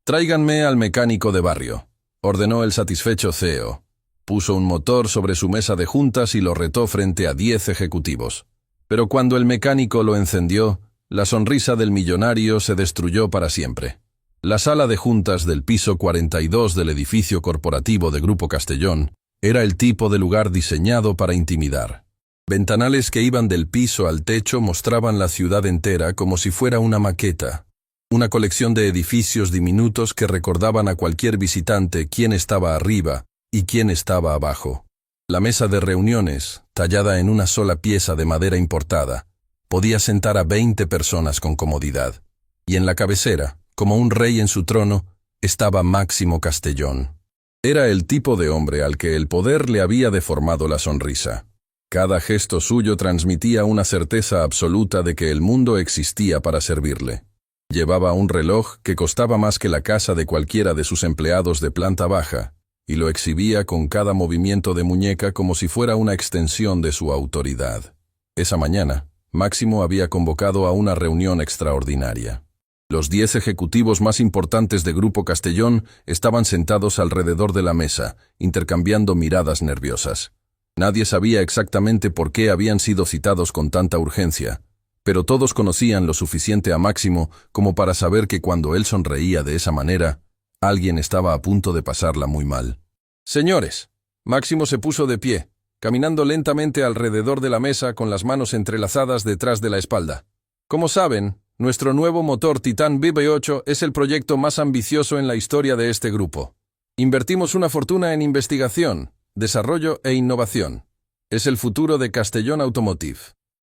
Tráiganme al mecánico de barrio, ordenó el satisfecho CEO. Puso un motor sobre su mesa de juntas y lo retó frente a 10 ejecutivos. Pero cuando el mecánico lo encendió, la sonrisa del millonario se destruyó para siempre. La sala de juntas del piso 42 del edificio corporativo de Grupo Castellón era el tipo de lugar diseñado para intimidar. Ventanales que iban del piso al techo mostraban la ciudad entera como si fuera una maqueta, una colección de edificios diminutos que recordaban a cualquier visitante quién estaba arriba y quién estaba abajo. La mesa de reuniones, tallada en una sola pieza de madera importada, podía sentar a 20 personas con comodidad. Y en la cabecera, como un rey en su trono, estaba Máximo Castellón. Era el tipo de hombre al que el poder le había deformado la sonrisa. Cada gesto suyo transmitía una certeza absoluta de que el mundo existía para servirle. Llevaba un reloj que costaba más que la casa de cualquiera de sus empleados de planta baja, y lo exhibía con cada movimiento de muñeca como si fuera una extensión de su autoridad. Esa mañana, Máximo había convocado a una reunión extraordinaria. Los 10 ejecutivos más importantes de Grupo Castellón estaban sentados alrededor de la mesa, intercambiando miradas nerviosas. Nadie sabía exactamente por qué habían sido citados con tanta urgencia, pero todos conocían lo suficiente a Máximo como para saber que cuando él sonreía de esa manera, alguien estaba a punto de pasarla muy mal. «Señores», Máximo se puso de pie, caminando lentamente alrededor de la mesa con las manos entrelazadas detrás de la espalda. «Como saben, nuestro nuevo motor Titan VP8 es el proyecto más ambicioso en la historia de este grupo. Invertimos una fortuna en investigación, desarrollo e innovación. Es el futuro de Castellón Automotive».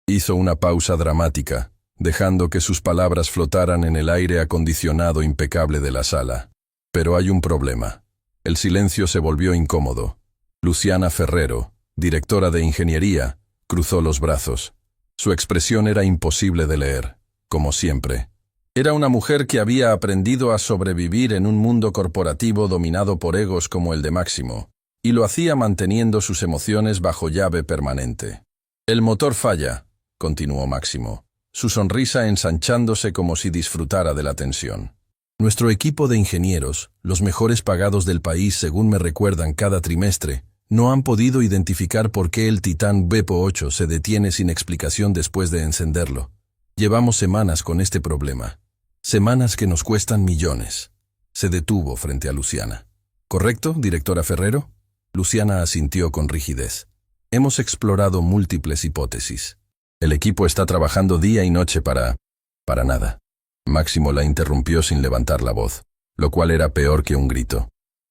Hizo una pausa dramática, dejando que sus palabras flotaran en el aire acondicionado impecable de la sala. Pero hay un problema. El silencio se volvió incómodo. Luciana Ferrero, directora de ingeniería, cruzó los brazos. Su expresión era imposible de leer, como siempre. Era una mujer que había aprendido a sobrevivir en un mundo corporativo dominado por egos como el de Máximo, y lo hacía manteniendo sus emociones bajo llave permanente. «El motor falla», continuó Máximo, su sonrisa ensanchándose como si disfrutara de la tensión. «Nuestro equipo de ingenieros, los mejores pagados del país según me recuerdan cada trimestre, no han podido identificar por qué el Titan VP8 se detiene sin explicación después de encenderlo. Llevamos semanas con este problema. Semanas que nos cuestan millones». Se detuvo frente a Luciana. «¿Correcto, directora Ferrero?» Luciana asintió con rigidez. «Hemos explorado múltiples hipótesis. El equipo está trabajando día y noche para nada». Máximo la interrumpió sin levantar la voz, lo cual era peor que un grito.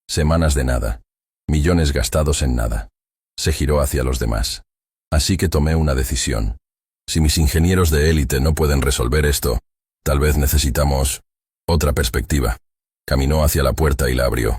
«Semanas de nada. Millones gastados en nada». Se giró hacia los demás. «Así que tomé una decisión. Si mis ingenieros de élite no pueden resolver esto, tal vez necesitamos otra perspectiva». Caminó hacia la puerta y la abrió.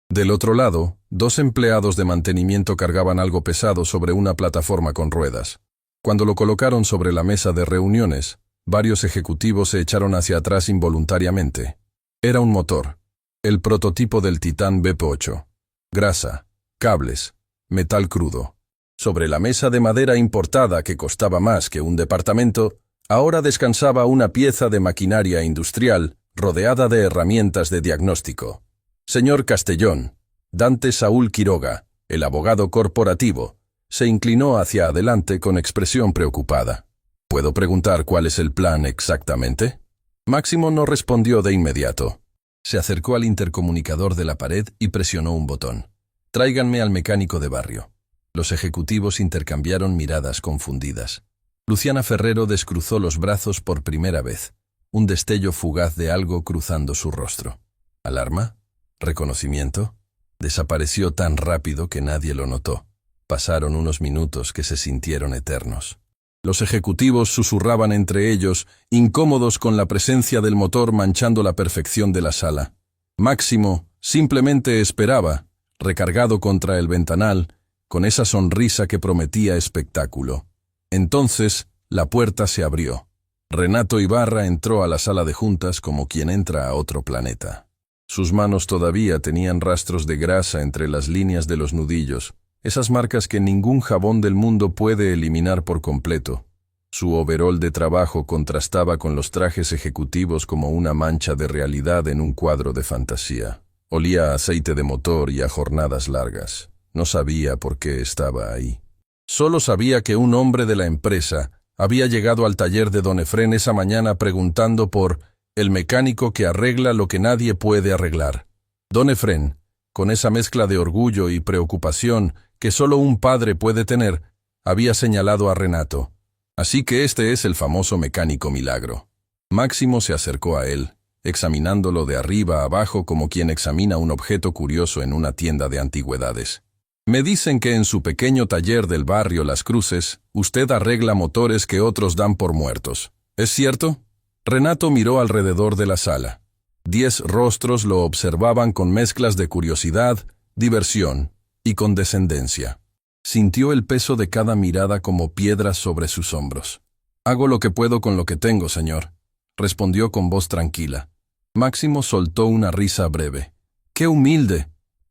Del otro lado, 2 empleados de mantenimiento cargaban algo pesado sobre una plataforma con ruedas. Cuando lo colocaron sobre la mesa de reuniones, varios ejecutivos se echaron hacia atrás involuntariamente. Era un motor, el prototipo del Titan VP8. Grasa, cables, metal crudo. Sobre la mesa de madera importada que costaba más que un departamento, ahora descansaba una pieza de maquinaria industrial rodeada de herramientas de diagnóstico. «Señor Castellón», Dante Saúl Quiroga, el abogado corporativo, se inclinó hacia adelante con expresión preocupada. «¿Puedo preguntar cuál es el plan exactamente?» Máximo no respondió de inmediato. Se acercó al intercomunicador de la pared y presionó un botón. «Tráiganme al mecánico de barrio». Los ejecutivos intercambiaron miradas confundidas. Luciana Ferrero descruzó los brazos por primera vez, un destello fugaz de algo cruzando su rostro. ¿Alarma? ¿Reconocimiento? Desapareció tan rápido que nadie lo notó. Pasaron unos minutos que se sintieron eternos. Los ejecutivos susurraban entre ellos, incómodos con la presencia del motor manchando la perfección de la sala. Máximo simplemente esperaba, recargado contra el ventanal, con esa sonrisa que prometía espectáculo. Entonces, la puerta se abrió. Renato Ibarra entró a la sala de juntas como quien entra a otro planeta. Sus manos todavía tenían rastros de grasa entre las líneas de los nudillos, esas marcas que ningún jabón del mundo puede eliminar por completo. Su overol de trabajo contrastaba con los trajes ejecutivos como una mancha de realidad en un cuadro de fantasía. Olía a aceite de motor y a jornadas largas. No sabía por qué estaba ahí. Solo sabía que un hombre de la empresa había llegado al taller de don Efrén esa mañana preguntando por el mecánico que arregla lo que nadie puede arreglar. Don Efrén, con esa mezcla de orgullo y preocupación que solo un padre puede tener, había señalado a Renato. Así que este es el famoso mecánico Milagro. Máximo se acercó a él, examinándolo de arriba a abajo como quien examina un objeto curioso en una tienda de antigüedades. Me dicen que en su pequeño taller del barrio Las Cruces, usted arregla motores que otros dan por muertos. ¿Es cierto? Renato miró alrededor de la sala. 10 rostros lo observaban con mezclas de curiosidad, diversión y condescendencia. Sintió el peso de cada mirada como piedras sobre sus hombros. «Hago lo que puedo con lo que tengo, señor», respondió con voz tranquila. Máximo soltó una risa breve. «¡Qué humilde!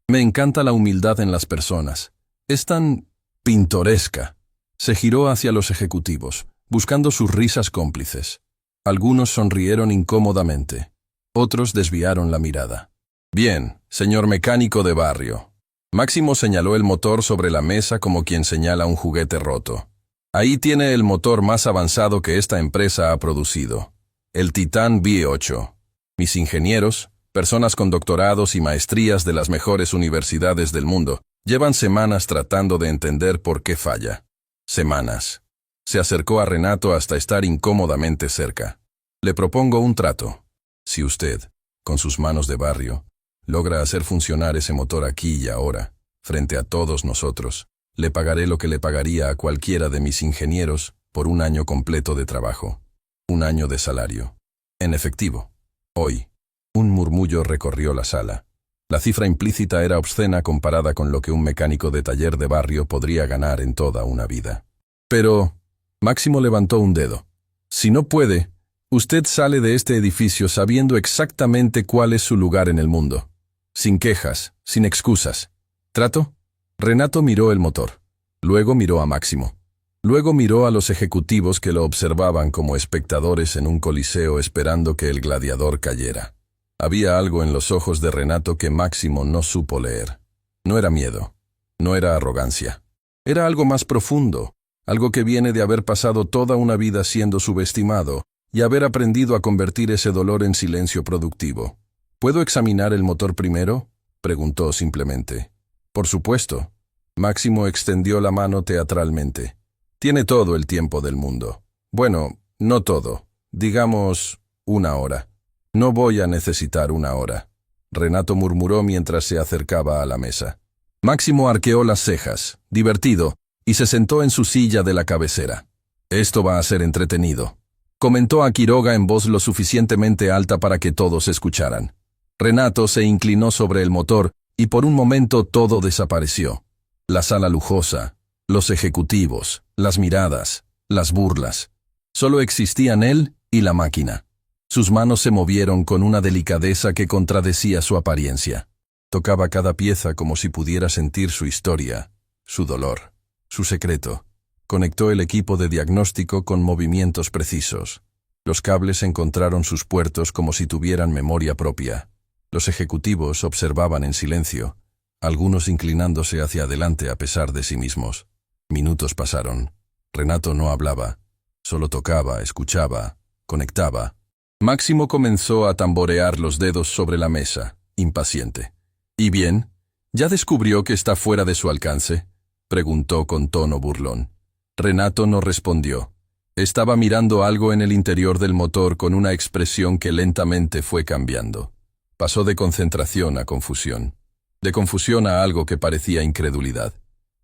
Me encanta la humildad en las personas. Es tan pintoresca». Se giró hacia los ejecutivos, buscando sus risas cómplices. Algunos sonrieron incómodamente. Otros desviaron la mirada. «Bien, señor mecánico de barrio». Máximo señaló el motor sobre la mesa como quien señala un juguete roto. «Ahí tiene el motor más avanzado que esta empresa ha producido, el Titan V8. Mis ingenieros, personas con doctorados y maestrías de las mejores universidades del mundo, llevan semanas tratando de entender por qué falla. Semanas». Se acercó a Renato hasta estar incómodamente cerca. «Le propongo un trato. Si usted, con sus manos de barrio, logra hacer funcionar ese motor aquí y ahora, frente a todos nosotros, le pagaré lo que le pagaría a cualquiera de mis ingenieros por un año completo de trabajo. Un año de salario. En efectivo. Hoy». Un murmullo recorrió la sala. La cifra implícita era obscena comparada con lo que un mecánico de taller de barrio podría ganar en toda una vida. «Pero...» Máximo levantó un dedo. «Si no puede, usted sale de este edificio sabiendo exactamente cuál es su lugar en el mundo. Sin quejas, sin excusas. ¿Trato?» Renato miró el motor. Luego miró a Máximo. Luego miró a los ejecutivos que lo observaban como espectadores en un coliseo esperando que el gladiador cayera. Había algo en los ojos de Renato que Máximo no supo leer. No era miedo. No era arrogancia. Era algo más profundo. Algo que viene de haber pasado toda una vida siendo subestimado y haber aprendido a convertir ese dolor en silencio productivo. «¿Puedo examinar el motor primero?», preguntó simplemente. «Por supuesto». Máximo extendió la mano teatralmente. «Tiene todo el tiempo del mundo. Bueno, no todo. Digamos, 1 hora». «No voy a necesitar 1 hora», Renato murmuró mientras se acercaba a la mesa. Máximo arqueó las cejas, divertido, y se sentó en su silla de la cabecera. «Esto va a ser entretenido», comentó a Quiroga en voz lo suficientemente alta para que todos escucharan. Renato se inclinó sobre el motor y por un momento todo desapareció. La sala lujosa, los ejecutivos, las miradas, las burlas. Solo existían él y la máquina. Sus manos se movieron con una delicadeza que contradecía su apariencia. Tocaba cada pieza como si pudiera sentir su historia, su dolor, su secreto. Conectó el equipo de diagnóstico con movimientos precisos. Los cables encontraron sus puertos como si tuvieran memoria propia. Los ejecutivos observaban en silencio, algunos inclinándose hacia adelante a pesar de sí mismos. Minutos pasaron. Renato no hablaba. Solo tocaba, escuchaba, conectaba. Máximo comenzó a tamborear los dedos sobre la mesa, impaciente. «¿Y bien? ¿Ya descubrió que está fuera de su alcance?», preguntó con tono burlón. Renato no respondió. Estaba mirando algo en el interior del motor con una expresión que lentamente fue cambiando. Pasó de concentración a confusión. De confusión a algo que parecía incredulidad.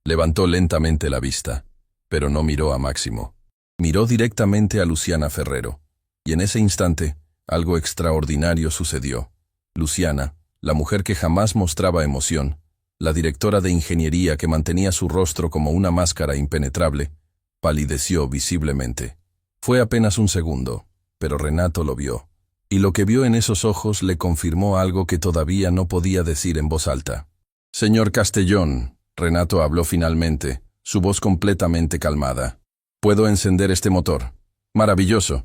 Levantó lentamente la vista, pero no miró a Máximo. Miró directamente a Luciana Ferrero. Y en ese instante, algo extraordinario sucedió. Luciana, la mujer que jamás mostraba emoción, la directora de ingeniería que mantenía su rostro como una máscara impenetrable, palideció visiblemente. Fue apenas un segundo, pero Renato lo vio. Y lo que vio en esos ojos le confirmó algo que todavía no podía decir en voz alta. «Señor Castellón», Renato habló finalmente, su voz completamente calmada. Puedo encender este motor. Maravilloso.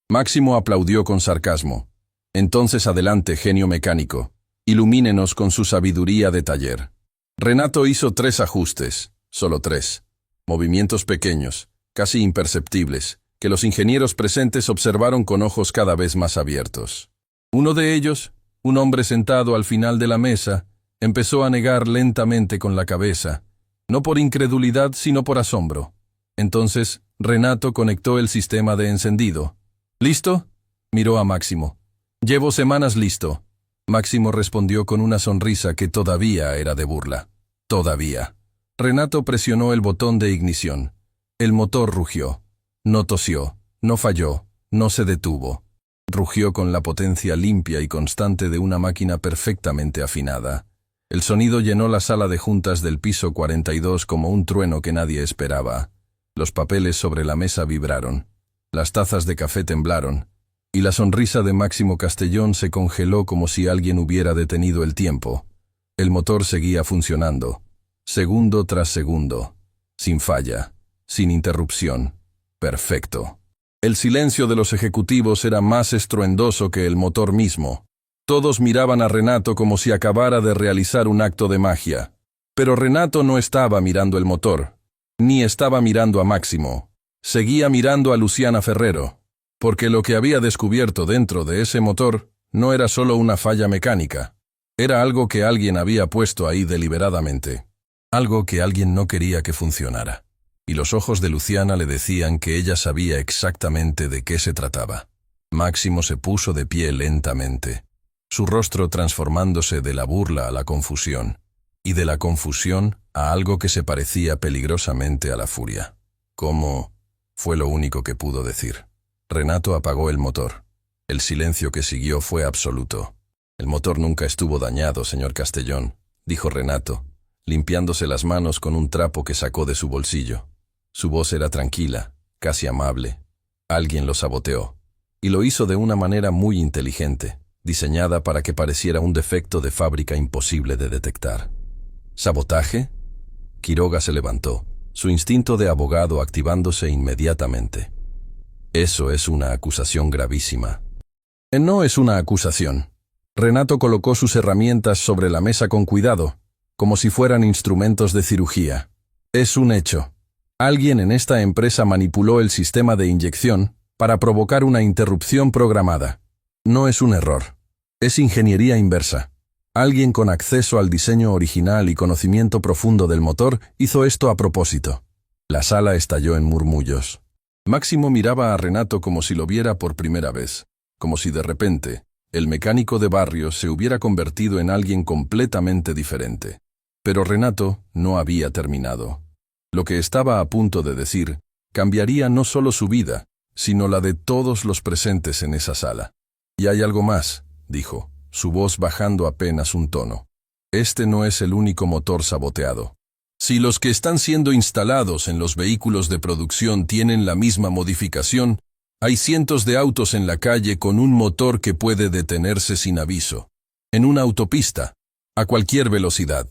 Máximo aplaudió con sarcasmo. Entonces adelante, genio mecánico. Ilumínenos con su sabiduría de taller. Renato hizo 3 ajustes, solo 3. Movimientos pequeños, casi imperceptibles, que los ingenieros presentes observaron con ojos cada vez más abiertos. Uno de ellos, un hombre sentado al final de la mesa, empezó a negar lentamente con la cabeza, no por incredulidad sino por asombro. Entonces, Renato conectó el sistema de encendido. ¿Listo? Miró a Máximo. Llevo semanas listo. Máximo respondió con una sonrisa que todavía era de burla. Todavía. Renato presionó el botón de ignición. El motor rugió. No tosió, no falló, no se detuvo. Rugió con la potencia limpia y constante de una máquina perfectamente afinada. El sonido llenó la sala de juntas del piso 42 como un trueno que nadie esperaba. Los papeles sobre la mesa vibraron. Las tazas de café temblaron. Y la sonrisa de Máximo Castellón se congeló como si alguien hubiera detenido el tiempo. El motor seguía funcionando, segundo tras segundo, sin falla, sin interrupción. Perfecto. El silencio de los ejecutivos era más estruendoso que el motor mismo. Todos miraban a Renato como si acabara de realizar un acto de magia. Pero Renato no estaba mirando el motor, ni estaba mirando a Máximo. Seguía mirando a Luciana Ferrero. Porque lo que había descubierto dentro de ese motor no era solo una falla mecánica. Era algo que alguien había puesto ahí deliberadamente. Algo que alguien no quería que funcionara. Y los ojos de Luciana le decían que ella sabía exactamente de qué se trataba. Máximo se puso de pie lentamente, su rostro transformándose de la burla a la confusión, y de la confusión a algo que se parecía peligrosamente a la furia. ¿Cómo? Fue lo único que pudo decir. Renato apagó el motor. El silencio que siguió fue absoluto. El motor nunca estuvo dañado, señor Castellón, dijo Renato, limpiándose las manos con un trapo que sacó de su bolsillo. Su voz era tranquila, casi amable. Alguien lo saboteó. Y lo hizo de una manera muy inteligente, diseñada para que pareciera un defecto de fábrica imposible de detectar. ¿Sabotaje? Quiroga se levantó, su instinto de abogado activándose inmediatamente. Eso es una acusación gravísima. No es una acusación. Renato colocó sus herramientas sobre la mesa con cuidado, como si fueran instrumentos de cirugía. Es un hecho. Alguien en esta empresa manipuló el sistema de inyección para provocar una interrupción programada. No es un error. Es ingeniería inversa. Alguien con acceso al diseño original y conocimiento profundo del motor hizo esto a propósito. La sala estalló en murmullos. Máximo miraba a Renato como si lo viera por primera vez, como si de repente el mecánico de barrio se hubiera convertido en alguien completamente diferente. Pero Renato no había terminado. Lo que estaba a punto de decir cambiaría no solo su vida, sino la de todos los presentes en esa sala. Y hay algo más, dijo, su voz bajando apenas un tono. Este no es el único motor saboteado. Si los que están siendo instalados en los vehículos de producción tienen la misma modificación, hay cientos de autos en la calle con un motor que puede detenerse sin aviso. En una autopista, a cualquier velocidad.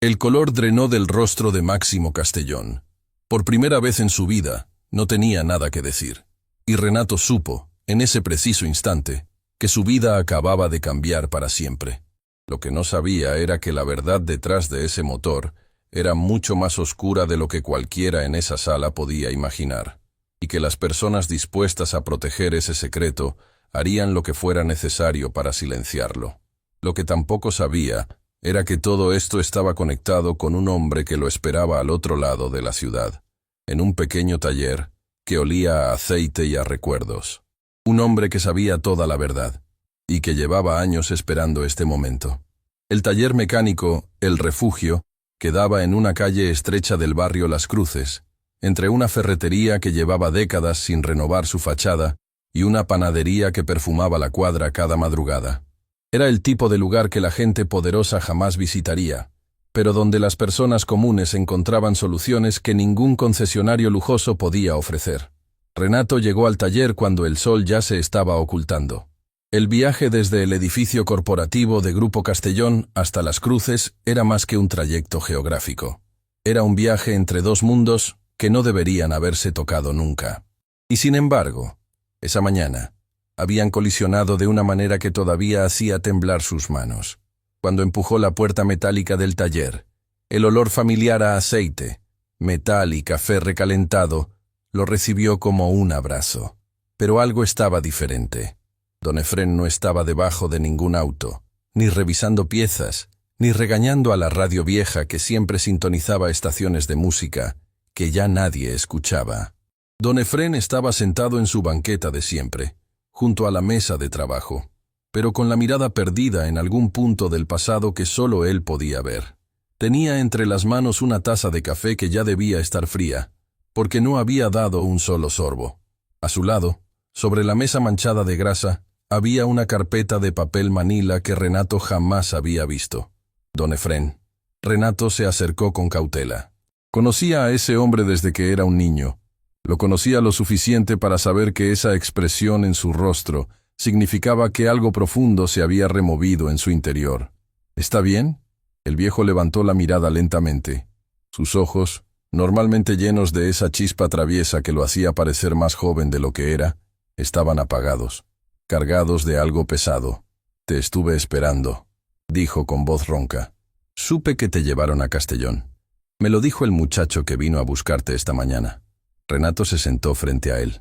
El color drenó del rostro de Máximo Castellón. Por primera vez en su vida, no tenía nada que decir. Y Renato supo, en ese preciso instante, que su vida acababa de cambiar para siempre. Lo que no sabía era que la verdad detrás de ese motor era mucho más oscura de lo que cualquiera en esa sala podía imaginar, y que las personas dispuestas a proteger ese secreto harían lo que fuera necesario para silenciarlo. Lo que tampoco sabía era que todo esto estaba conectado con un hombre que lo esperaba al otro lado de la ciudad, en un pequeño taller que olía a aceite y a recuerdos. Un hombre que sabía toda la verdad, y que llevaba años esperando este momento. El taller mecánico, El Refugio, quedaba en una calle estrecha del barrio Las Cruces, entre una ferretería que llevaba décadas sin renovar su fachada y una panadería que perfumaba la cuadra cada madrugada. Era el tipo de lugar que la gente poderosa jamás visitaría, pero donde las personas comunes encontraban soluciones que ningún concesionario lujoso podía ofrecer. Renato llegó al taller cuando el sol ya se estaba ocultando. El viaje desde el edificio corporativo de Grupo Castellón hasta Las Cruces era más que un trayecto geográfico. Era un viaje entre dos mundos que no deberían haberse tocado nunca. Y sin embargo, esa mañana, habían colisionado de una manera que todavía hacía temblar sus manos. Cuando empujó la puerta metálica del taller, el olor familiar a aceite, metal y café recalentado lo recibió como un abrazo. Pero algo estaba diferente. Don Efrén no estaba debajo de ningún auto, ni revisando piezas, ni regañando a la radio vieja que siempre sintonizaba estaciones de música que ya nadie escuchaba. Don Efrén estaba sentado en su banqueta de siempre, junto a la mesa de trabajo, pero con la mirada perdida en algún punto del pasado que solo él podía ver. Tenía entre las manos una taza de café que ya debía estar fría, porque no había dado un solo sorbo. A su lado, sobre la mesa manchada de grasa, había una carpeta de papel manila que Renato jamás había visto. Don Efrén. Renato se acercó con cautela. Conocía a ese hombre desde que era un niño. Lo conocía lo suficiente para saber que esa expresión en su rostro significaba que algo profundo se había removido en su interior. ¿Está bien? El viejo levantó la mirada lentamente. Sus ojos, normalmente llenos de esa chispa traviesa que lo hacía parecer más joven de lo que era, estaban apagados, cargados de algo pesado. «Te estuve esperando», dijo con voz ronca. «Supe que te llevaron a Castellón. Me lo dijo el muchacho que vino a buscarte esta mañana». Renato se sentó frente a él.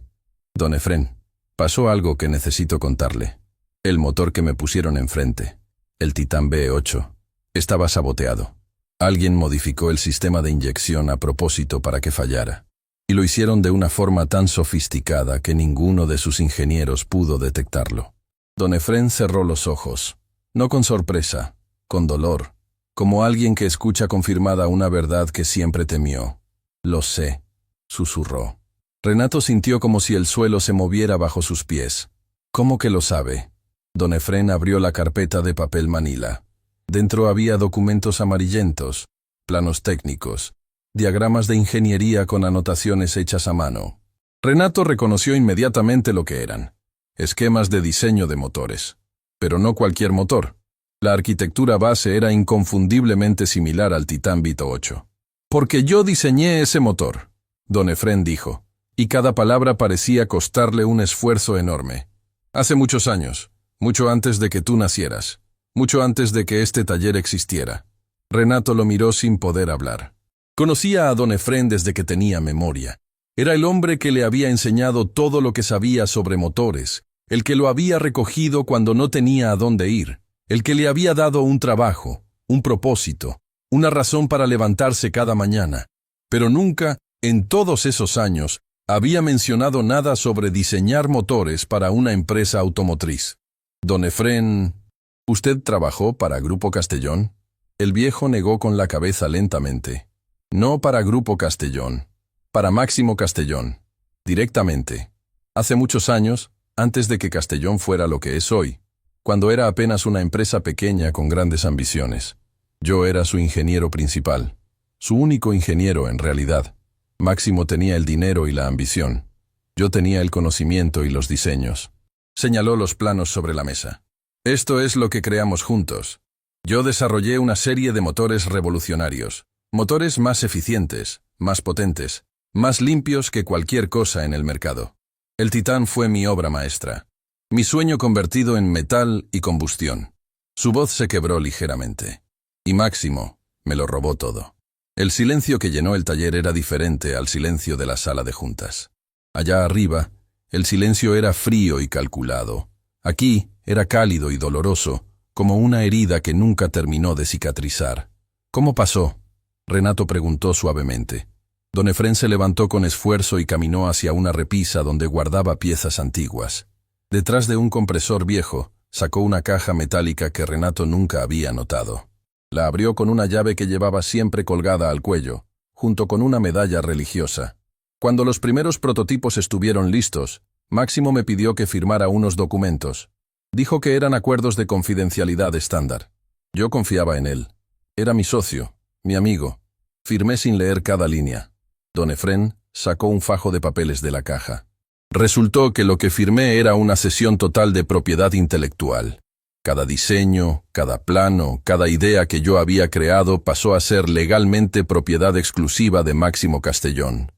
«Don Efrén, pasó algo que necesito contarle. El motor que me pusieron enfrente, el Titán B8, estaba saboteado. Alguien modificó el sistema de inyección a propósito para que fallara. Y lo hicieron de una forma tan sofisticada que ninguno de sus ingenieros pudo detectarlo». Don Efrén cerró los ojos, no con sorpresa, con dolor, como alguien que escucha confirmada una verdad que siempre temió. «Lo sé», susurró. Renato sintió como si el suelo se moviera bajo sus pies. «¿Cómo que lo sabe?» Don Efrén abrió la carpeta de papel manila. Dentro había documentos amarillentos, planos técnicos, diagramas de ingeniería con anotaciones hechas a mano. Renato reconoció inmediatamente lo que eran. Esquemas de diseño de motores. Pero no cualquier motor. La arquitectura base era inconfundiblemente similar al Titán B8. «Porque yo diseñé ese motor», Don Efrén dijo, y cada palabra parecía costarle un esfuerzo enorme. «Hace muchos años, mucho antes de que tú nacieras, mucho antes de que este taller existiera». Renato lo miró sin poder hablar. Conocía a Don Efrén desde que tenía memoria. Era el hombre que le había enseñado todo lo que sabía sobre motores, el que lo había recogido cuando no tenía a dónde ir, el que le había dado un trabajo, un propósito, una razón para levantarse cada mañana. Pero nunca, en todos esos años, había mencionado nada sobre diseñar motores para una empresa automotriz. «Don Efrén, ¿usted trabajó para Grupo Castellón?» El viejo negó con la cabeza lentamente. «No para Grupo Castellón, para Máximo Castellón, directamente. Hace muchos años, antes de que Castellón fuera lo que es hoy, cuando era apenas una empresa pequeña con grandes ambiciones. Yo era su ingeniero principal, su único ingeniero en realidad. Máximo tenía el dinero y la ambición. Yo tenía el conocimiento y los diseños». Señaló los planos sobre la mesa. «Esto es lo que creamos juntos. Yo desarrollé una serie de motores revolucionarios, motores más eficientes, más potentes, más limpios que cualquier cosa en el mercado. El Titán fue mi obra maestra, mi sueño convertido en metal y combustión». Su voz se quebró ligeramente. «Y Máximo me lo robó todo». El silencio que llenó el taller era diferente al silencio de la sala de juntas. Allá arriba, el silencio era frío y calculado. Aquí era cálido y doloroso, como una herida que nunca terminó de cicatrizar. «¿Cómo pasó?», Renato preguntó suavemente. Don Efrén se levantó con esfuerzo y caminó hacia una repisa donde guardaba piezas antiguas. Detrás de un compresor viejo, sacó una caja metálica que Renato nunca había notado. La abrió con una llave que llevaba siempre colgada al cuello, junto con una medalla religiosa. Cuando los primeros prototipos estuvieron listos, Máximo me pidió que firmara unos documentos. Dijo que eran acuerdos de confidencialidad estándar. Yo confiaba en él. Era mi socio, mi amigo. Firmé sin leer cada línea. Don Efrén sacó un fajo de papeles de la caja. Resultó que lo que firmé era una cesión total de propiedad intelectual. Cada diseño, cada plano, cada idea que yo había creado pasó a ser legalmente propiedad exclusiva de Máximo Castellón.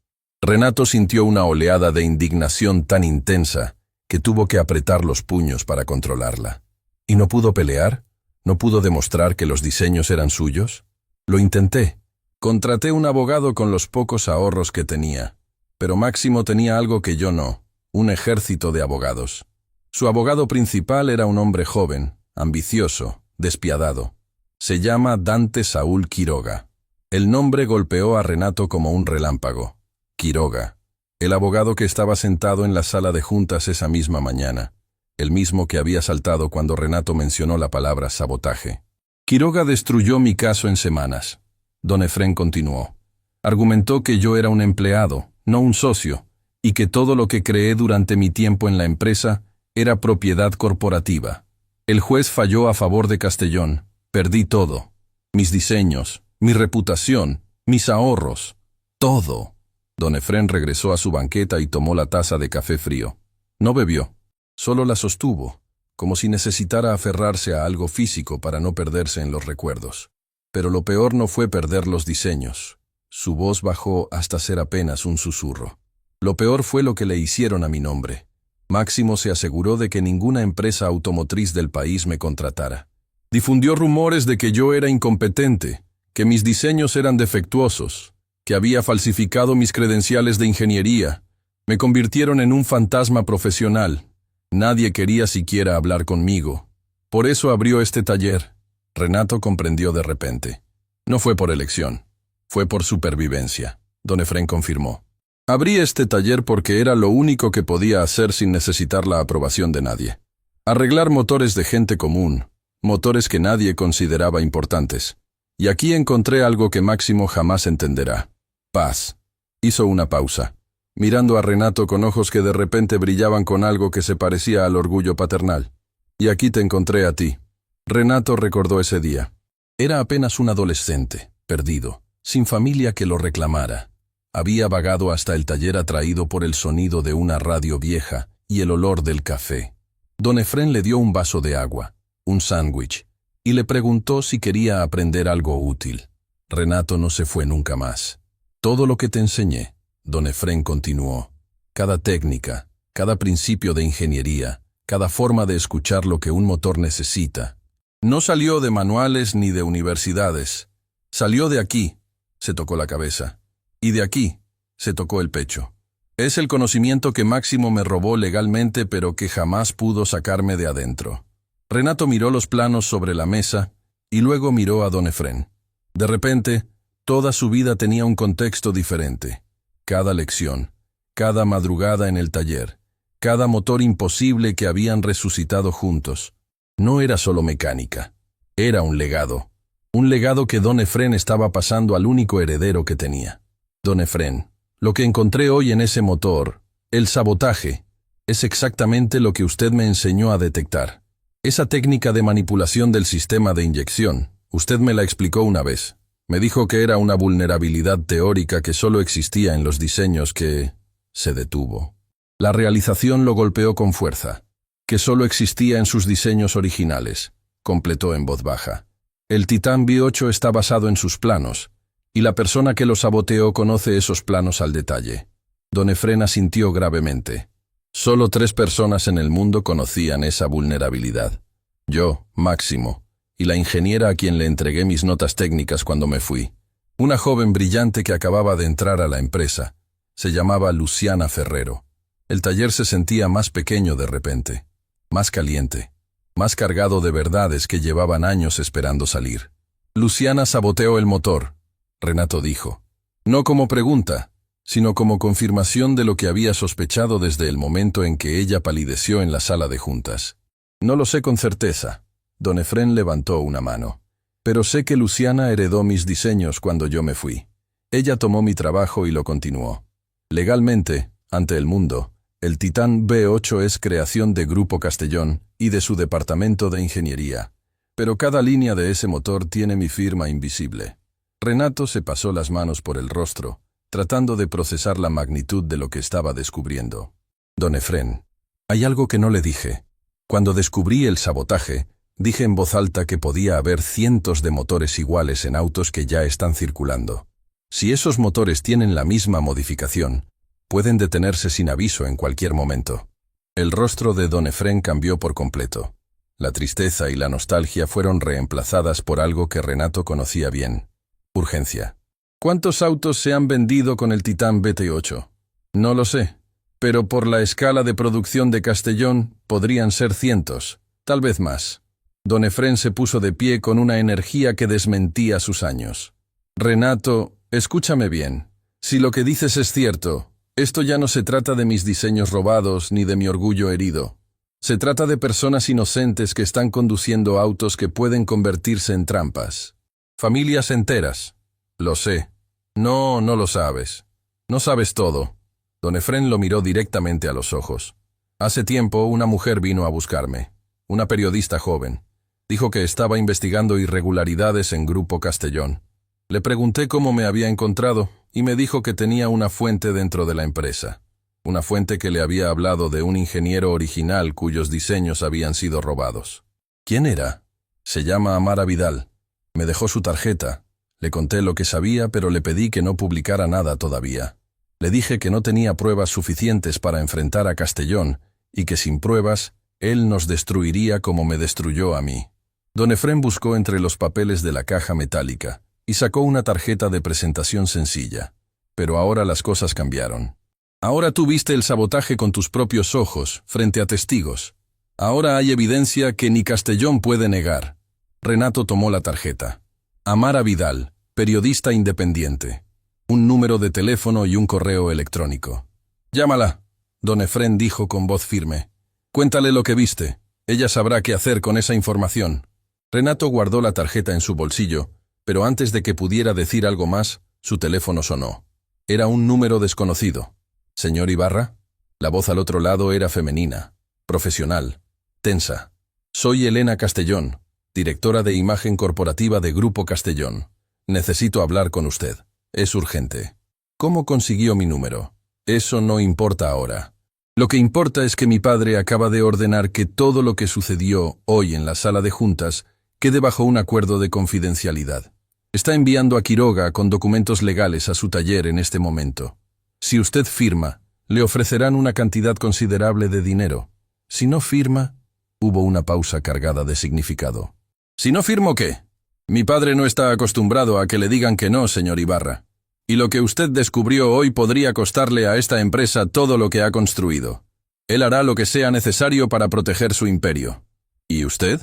Renato sintió una oleada de indignación tan intensa que tuvo que apretar los puños para controlarla. ¿Y no pudo pelear? ¿No pudo demostrar que los diseños eran suyos? Lo intenté. Contraté un abogado con los pocos ahorros que tenía, pero Máximo tenía algo que yo no, un ejército de abogados. Su abogado principal era un hombre joven, ambicioso, despiadado. Se llama Dante Saúl Quiroga. El nombre golpeó a Renato como un relámpago. Quiroga, el abogado que estaba sentado en la sala de juntas esa misma mañana, el mismo que había saltado cuando Renato mencionó la palabra sabotaje. Quiroga destruyó mi caso en semanas. Don Efrén continuó. Argumentó que yo era un empleado, no un socio, y que todo lo que creé durante mi tiempo en la empresa era propiedad corporativa. El juez falló a favor de Castellón. Perdí todo. Mis diseños, mi reputación, mis ahorros, todo. Don Efrén regresó a su banqueta y tomó la taza de café frío. No bebió, solo la sostuvo, como si necesitara aferrarse a algo físico para no perderse en los recuerdos. Pero lo peor no fue perder los diseños. Su voz bajó hasta ser apenas un susurro. Lo peor fue lo que le hicieron a mi nombre. Máximo se aseguró de que ninguna empresa automotriz del país me contratara. Difundió rumores de que yo era incompetente, que mis diseños eran defectuosos, que había falsificado mis credenciales de ingeniería. Me convirtieron en un fantasma profesional. Nadie quería siquiera hablar conmigo. Por eso abrió este taller. Renato comprendió de repente. No fue por elección, fue por supervivencia. Don Efrén confirmó. Abrí este taller porque era lo único que podía hacer sin necesitar la aprobación de nadie. Arreglar motores de gente común, motores que nadie consideraba importantes. Y aquí encontré algo que Máximo jamás entenderá. Paz. Hizo una pausa, mirando a Renato con ojos que de repente brillaban con algo que se parecía al orgullo paternal. Y aquí te encontré a ti. Renato recordó ese día. Era apenas un adolescente, perdido, sin familia que lo reclamara. Había vagado hasta el taller atraído por el sonido de una radio vieja y el olor del café. Don Efrén le dio un vaso de agua, un sándwich, y le preguntó si quería aprender algo útil. Renato no se fue nunca más. Todo lo que te enseñé, Don Efrén continuó. Cada técnica, cada principio de ingeniería, cada forma de escuchar lo que un motor necesita. No salió de manuales ni de universidades. Salió de aquí, se tocó la cabeza. Y de aquí, se tocó el pecho. Es el conocimiento que Máximo me robó legalmente pero que jamás pudo sacarme de adentro. Renato miró los planos sobre la mesa y luego miró a Don Efrén. De repente, toda su vida tenía un contexto diferente. Cada lección, cada madrugada en el taller, cada motor imposible que habían resucitado juntos. No era solo mecánica, era un legado. Un legado que Don Efrén estaba pasando al único heredero que tenía. Don Efrén, lo que encontré hoy en ese motor, el sabotaje, es exactamente lo que usted me enseñó a detectar. Esa técnica de manipulación del sistema de inyección, usted me la explicó una vez. Me dijo que era una vulnerabilidad teórica que solo existía en los diseños que... Se detuvo. La realización lo golpeó con fuerza. Que solo existía en sus diseños originales, completó en voz baja. El Titán V8 está basado en sus planos, y la persona que lo saboteó conoce esos planos al detalle. Don Efrén asintió gravemente. Solo 3 personas en el mundo conocían esa vulnerabilidad. Yo, Máximo, y la ingeniera a quien le entregué mis notas técnicas cuando me fui. Una joven brillante que acababa de entrar a la empresa. Se llamaba Luciana Ferrero. El taller se sentía más pequeño de repente, más caliente, más cargado de verdades que llevaban años esperando salir. Luciana saboteó el motor, Renato dijo. No como pregunta, sino como confirmación de lo que había sospechado desde el momento en que ella palideció en la sala de juntas. No lo sé con certeza. Don Efrén levantó una mano. Pero sé que Luciana heredó mis diseños cuando yo me fui. Ella tomó mi trabajo y lo continuó. Legalmente, ante el mundo, el Titán V8 es creación de Grupo Castellón y de su departamento de ingeniería. Pero cada línea de ese motor tiene mi firma invisible. Renato se pasó las manos por el rostro, tratando de procesar la magnitud de lo que estaba descubriendo. Don Efrén, hay algo que no le dije. Cuando descubrí el sabotaje, dije en voz alta que podía haber cientos de motores iguales en autos que ya están circulando. Si esos motores tienen la misma modificación, Pueden detenerse sin aviso en cualquier momento. El rostro de don Efrén cambió por completo. La tristeza y la nostalgia fueron reemplazadas por algo que Renato conocía bien. Urgencia. ¿Cuántos autos se han vendido con el Titán BT8? No lo sé, pero por la escala de producción de Castellón podrían ser cientos, tal vez más. Don Efrén se puso de pie con una energía que desmentía sus años. Renato, escúchame bien. Si lo que dices es cierto, esto ya no se trata de mis diseños robados ni de mi orgullo herido. Se trata de personas inocentes que están conduciendo autos que pueden convertirse en trampas. Familias enteras. Lo sé. No lo sabes. No sabes todo. Don Efrén lo miró directamente a los ojos. Hace tiempo una mujer vino a buscarme. Una periodista joven. Dijo que estaba investigando irregularidades en Grupo Castellón. Le pregunté cómo me había encontrado y me dijo que tenía una fuente dentro de la empresa. Una fuente que le había hablado de un ingeniero original cuyos diseños habían sido robados. ¿Quién era? Se llama Amara Vidal. Me dejó su tarjeta. Le conté lo que sabía, pero le pedí que no publicara nada todavía. Le dije que no tenía pruebas suficientes para enfrentar a Castellón y que sin pruebas, él nos destruiría como me destruyó a mí. Don Efrén buscó entre los papeles de la caja metálica y sacó una tarjeta de presentación sencilla. Pero ahora las cosas cambiaron. Ahora tú viste el sabotaje con tus propios ojos, frente a testigos. Ahora hay evidencia que ni Castellón puede negar. Renato tomó la tarjeta. Amara Vidal, periodista independiente. Un número de teléfono y un correo electrónico. Llámala, don Efrén dijo con voz firme. Cuéntale lo que viste. Ella sabrá qué hacer con esa información. Renato guardó la tarjeta en su bolsillo, pero antes de que pudiera decir algo más, su teléfono sonó. Era un número desconocido. ¿Señor Ibarra? La voz al otro lado era femenina, profesional, tensa. Soy Elena Castellón, directora de imagen corporativa de Grupo Castellón. Necesito hablar con usted. Es urgente. ¿Cómo consiguió mi número? Eso no importa ahora. Lo que importa es que mi padre acaba de ordenar que todo lo que sucedió hoy en la sala de juntas quede bajo un acuerdo de confidencialidad. Está enviando a Quiroga con documentos legales a su taller en este momento. Si usted firma, le ofrecerán una cantidad considerable de dinero. Si no firma, hubo una pausa cargada de significado. ¿Si no firmo qué? Mi padre no está acostumbrado a que le digan que no, señor Ibarra. Y lo que usted descubrió hoy podría costarle a esta empresa todo lo que ha construido. Él hará lo que sea necesario para proteger su imperio. ¿Y usted?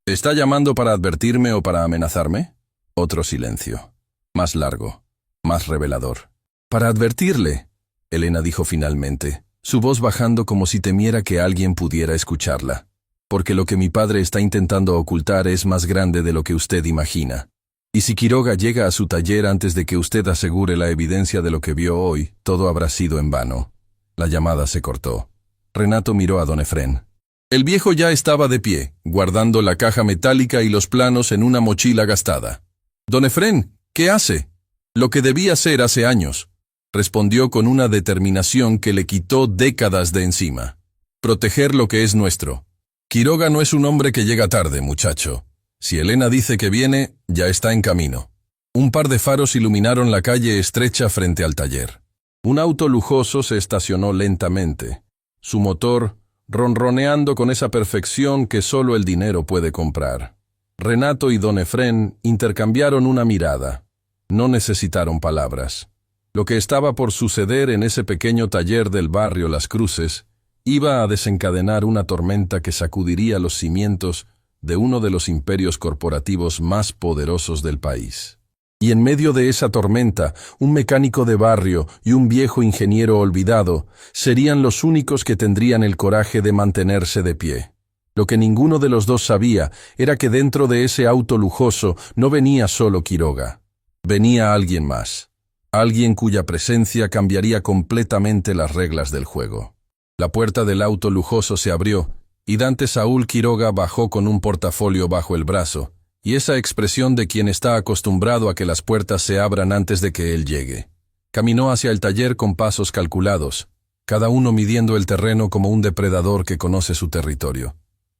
¿Está llamando para advertirme o para amenazarme? Otro silencio. Más largo. Más revelador. Para advertirle, Elena dijo finalmente, su voz bajando como si temiera que alguien pudiera escucharla. Porque lo que mi padre está intentando ocultar es más grande de lo que usted imagina. Y si Quiroga llega a su taller antes de que usted asegure la evidencia de lo que vio hoy, todo habrá sido en vano. La llamada se cortó. Renato miró a don Efrén. El viejo ya estaba de pie, guardando la caja metálica y los planos en una mochila gastada. Don Efrén, ¿qué hace? Lo que debía hacer hace años, respondió con una determinación que le quitó décadas de encima. Proteger lo que es nuestro. Quiroga no es un hombre que llega tarde, muchacho. Si Elena dice que viene, ya está en camino. Un par de faros iluminaron la calle estrecha frente al taller. Un auto lujoso se estacionó lentamente, su motor ronroneando con esa perfección que solo el dinero puede comprar. Renato y don Efrén intercambiaron una mirada. No necesitaron palabras. Lo que estaba por suceder en ese pequeño taller del barrio Las Cruces iba a desencadenar una tormenta que sacudiría los cimientos de uno de los imperios corporativos más poderosos del país. Y en medio de esa tormenta, un mecánico de barrio y un viejo ingeniero olvidado serían los únicos que tendrían el coraje de mantenerse de pie. Lo que ninguno de los dos sabía era que dentro de ese auto lujoso no venía solo Quiroga. Venía alguien más. Alguien cuya presencia cambiaría completamente las reglas del juego. La puerta del auto lujoso se abrió, y Dante Saúl Quiroga bajó con un portafolio bajo el brazo, y esa expresión de quien está acostumbrado a que las puertas se abran antes de que él llegue. Caminó hacia el taller con pasos calculados, cada uno midiendo el terreno como un depredador que conoce su territorio.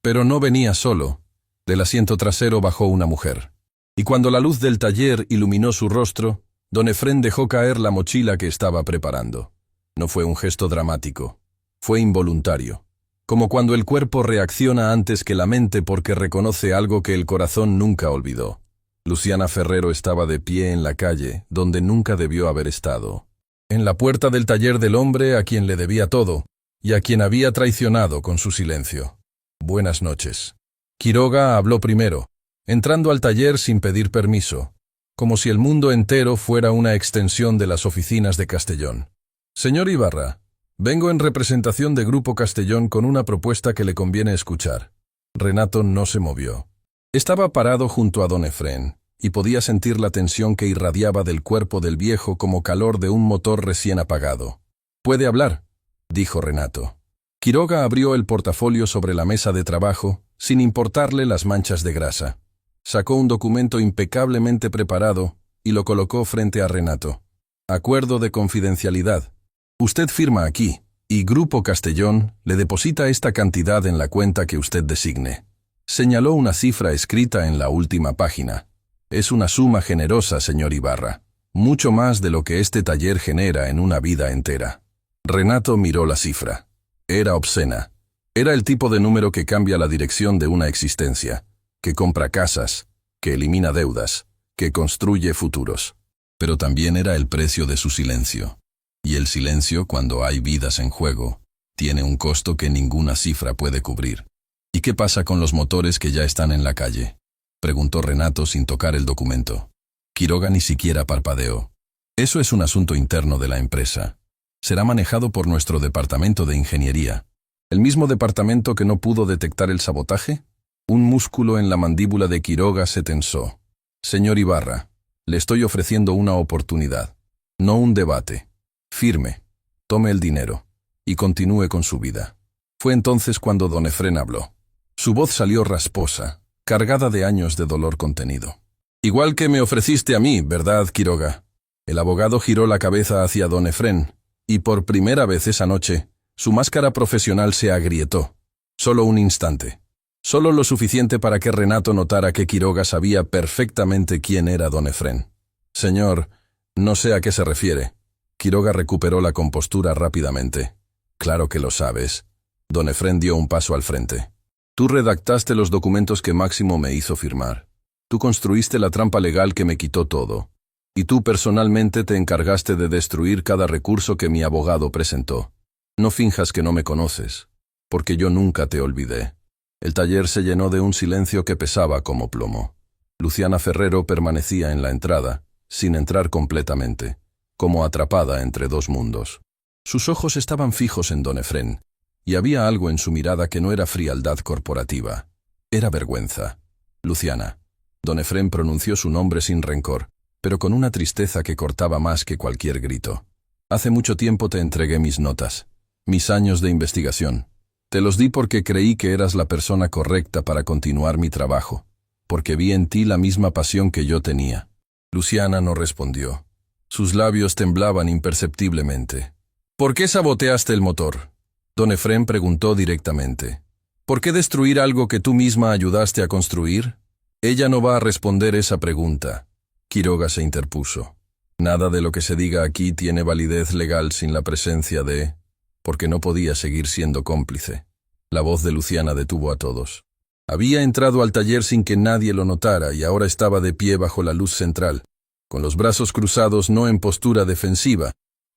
Pero no venía solo. Del asiento trasero bajó una mujer. Y cuando la luz del taller iluminó su rostro, don Efrén dejó caer la mochila que estaba preparando. No fue un gesto dramático. Fue involuntario. Como cuando el cuerpo reacciona antes que la mente porque reconoce algo que el corazón nunca olvidó. Luciana Ferrero estaba de pie en la calle, donde nunca debió haber estado. En la puerta del taller del hombre a quien le debía todo, y a quien había traicionado con su silencio. Buenas noches. Quiroga habló primero, entrando al taller sin pedir permiso, como si el mundo entero fuera una extensión de las oficinas de Castellón. Señor Ibarra, vengo en representación de Grupo Castellón con una propuesta que le conviene escuchar. Renato no se movió. Estaba parado junto a don Efrén, y podía sentir la tensión que irradiaba del cuerpo del viejo como calor de un motor recién apagado. «Puede hablar», dijo Renato. Quiroga abrió el portafolio sobre la mesa de trabajo, sin importarle las manchas de grasa. Sacó un documento impecablemente preparado y lo colocó frente a Renato. «Acuerdo de confidencialidad. Usted firma aquí, y Grupo Castellón le deposita esta cantidad en la cuenta que usted designe». Señaló una cifra escrita en la última página. «Es una suma generosa, señor Ibarra. Mucho más de lo que este taller genera en una vida entera». Renato miró la cifra. Era obscena. Era el tipo de número que cambia la dirección de una existencia, que compra casas, que elimina deudas, que construye futuros. Pero también era el precio de su silencio. Y el silencio, cuando hay vidas en juego, tiene un costo que ninguna cifra puede cubrir. «¿Y qué pasa con los motores que ya están en la calle?», preguntó Renato sin tocar el documento. Quiroga ni siquiera parpadeó. «Eso es un asunto interno de la empresa. Será manejado por nuestro departamento de ingeniería». ¿El mismo departamento que no pudo detectar el sabotaje? Un músculo en la mandíbula de Quiroga se tensó. «Señor Ibarra, le estoy ofreciendo una oportunidad, no un debate. Firme, tome el dinero y continúe con su vida». Fue entonces cuando don Efrén habló. Su voz salió rasposa, cargada de años de dolor contenido. «Igual que me ofreciste a mí, ¿verdad, Quiroga?». El abogado giró la cabeza hacia don Efrén, y por primera vez esa noche, su máscara profesional se agrietó. Solo un instante. Solo lo suficiente para que Renato notara que Quiroga sabía perfectamente quién era don Efrén. «Señor, no sé a qué se refiere». Quiroga recuperó la compostura rápidamente. «Claro que lo sabes». Don Efrén dio un paso al frente. «Tú redactaste los documentos que Máximo me hizo firmar. Tú construiste la trampa legal que me quitó todo. Y tú personalmente te encargaste de destruir cada recurso que mi abogado presentó. No finjas que no me conoces, porque yo nunca te olvidé». El taller se llenó de un silencio que pesaba como plomo. Luciana Ferrero permanecía en la entrada, sin entrar completamente, como atrapada entre dos mundos. Sus ojos estaban fijos en don Efrén, y había algo en su mirada que no era frialdad corporativa. Era vergüenza. «Luciana». Don Efrén pronunció su nombre sin rencor, pero con una tristeza que cortaba más que cualquier grito. «Hace mucho tiempo te entregué mis notas, mis años de investigación. Te los di porque creí que eras la persona correcta para continuar mi trabajo, porque vi en ti la misma pasión que yo tenía». Luciana no respondió. Sus labios temblaban imperceptiblemente. «¿Por qué saboteaste el motor?». Don Efrén preguntó directamente. «¿Por qué destruir algo que tú misma ayudaste a construir?». «Ella no va a responder esa pregunta». Quiroga se interpuso. «Nada de lo que se diga aquí tiene validez legal sin la presencia de...». Porque no podía seguir siendo cómplice. La voz de Luciana detuvo a todos. Había entrado al taller sin que nadie lo notara y ahora estaba de pie bajo la luz central, con los brazos cruzados no en postura defensiva,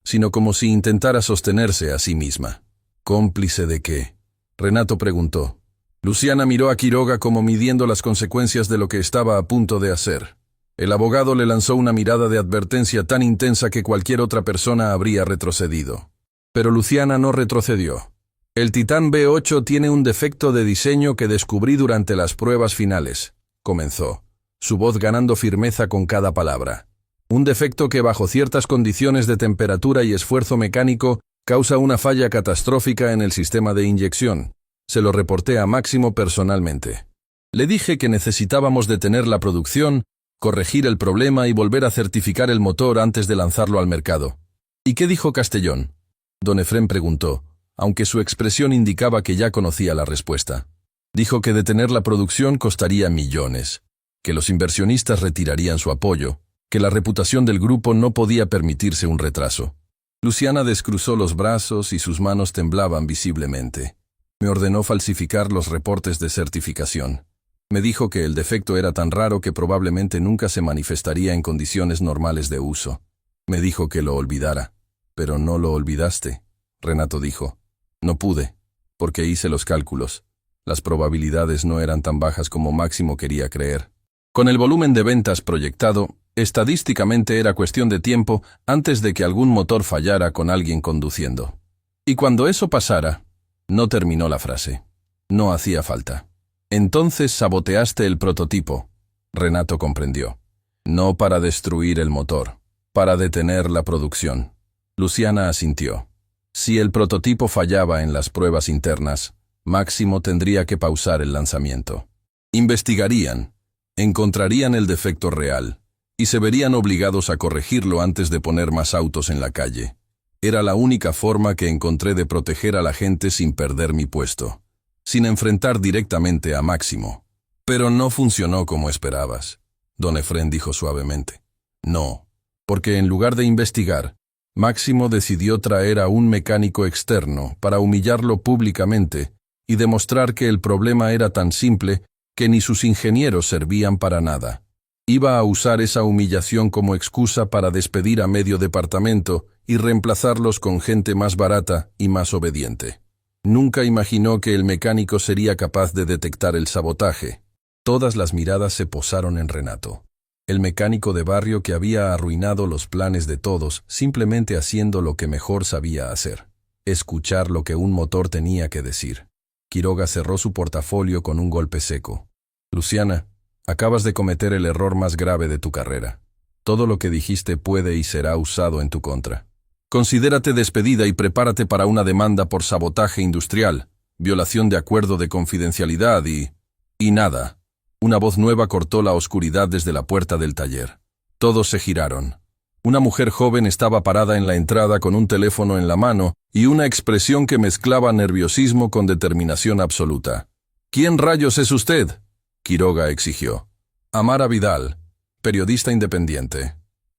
sino como si intentara sostenerse a sí misma. «¿Cómplice de qué?». Renato preguntó. Luciana miró a Quiroga como midiendo las consecuencias de lo que estaba a punto de hacer. El abogado le lanzó una mirada de advertencia tan intensa que cualquier otra persona habría retrocedido. Pero Luciana no retrocedió. «El Titán B8 tiene un defecto de diseño que descubrí durante las pruebas finales», comenzó, su voz ganando firmeza con cada palabra. «Un defecto que bajo ciertas condiciones de temperatura y esfuerzo mecánico causa una falla catastrófica en el sistema de inyección. Se lo reporté a Máximo personalmente. Le dije que necesitábamos detener la producción, corregir el problema y volver a certificar el motor antes de lanzarlo al mercado». «¿Y qué dijo Castellón?». Don Efrén preguntó, aunque su expresión indicaba que ya conocía la respuesta. Dijo que detener la producción costaría millones, que los inversionistas retirarían su apoyo, que la reputación del grupo no podía permitirse un retraso. Luciana descruzó los brazos y sus manos temblaban visiblemente. Me ordenó falsificar los reportes de certificación. Me dijo que el defecto era tan raro que probablemente nunca se manifestaría en condiciones normales de uso. Me dijo que lo olvidara. Pero no lo olvidaste, Renato dijo. No pude, porque hice los cálculos. Las probabilidades no eran tan bajas como Máximo quería creer. Con el volumen de ventas proyectado, estadísticamente era cuestión de tiempo antes de que algún motor fallara con alguien conduciendo. Y cuando eso pasara, no terminó la frase. No hacía falta. Entonces saboteaste el prototipo, Renato comprendió. No para destruir el motor, para detener la producción. Luciana asintió. Si el prototipo fallaba en las pruebas internas, Máximo tendría que pausar el lanzamiento. Investigarían, encontrarían el defecto real, y se verían obligados a corregirlo antes de poner más autos en la calle. Era la única forma que encontré de proteger a la gente sin perder mi puesto, sin enfrentar directamente a Máximo. Pero no funcionó como esperabas, don Efrén dijo suavemente. No, porque en lugar de investigar, Máximo decidió traer a un mecánico externo para humillarlo públicamente y demostrar que el problema era tan simple que ni sus ingenieros servían para nada. Iba a usar esa humillación como excusa para despedir a medio departamento y reemplazarlos con gente más barata y más obediente. Nunca imaginó que el mecánico sería capaz de detectar el sabotaje. Todas las miradas se posaron en Renato, el mecánico de barrio que había arruinado los planes de todos simplemente haciendo lo que mejor sabía hacer: escuchar lo que un motor tenía que decir. Quiroga cerró su portafolio con un golpe seco. Luciana, acabas de cometer el error más grave de tu carrera. Todo lo que dijiste puede y será usado en tu contra. Considérate despedida y prepárate para una demanda por sabotaje industrial, violación de acuerdo de confidencialidad y nada. Una voz nueva cortó la oscuridad desde la puerta del taller. Todos se giraron. Una mujer joven estaba parada en la entrada con un teléfono en la mano y una expresión que mezclaba nerviosismo con determinación absoluta. ¿Quién rayos es usted?, Quiroga exigió. Amara Vidal, periodista independiente.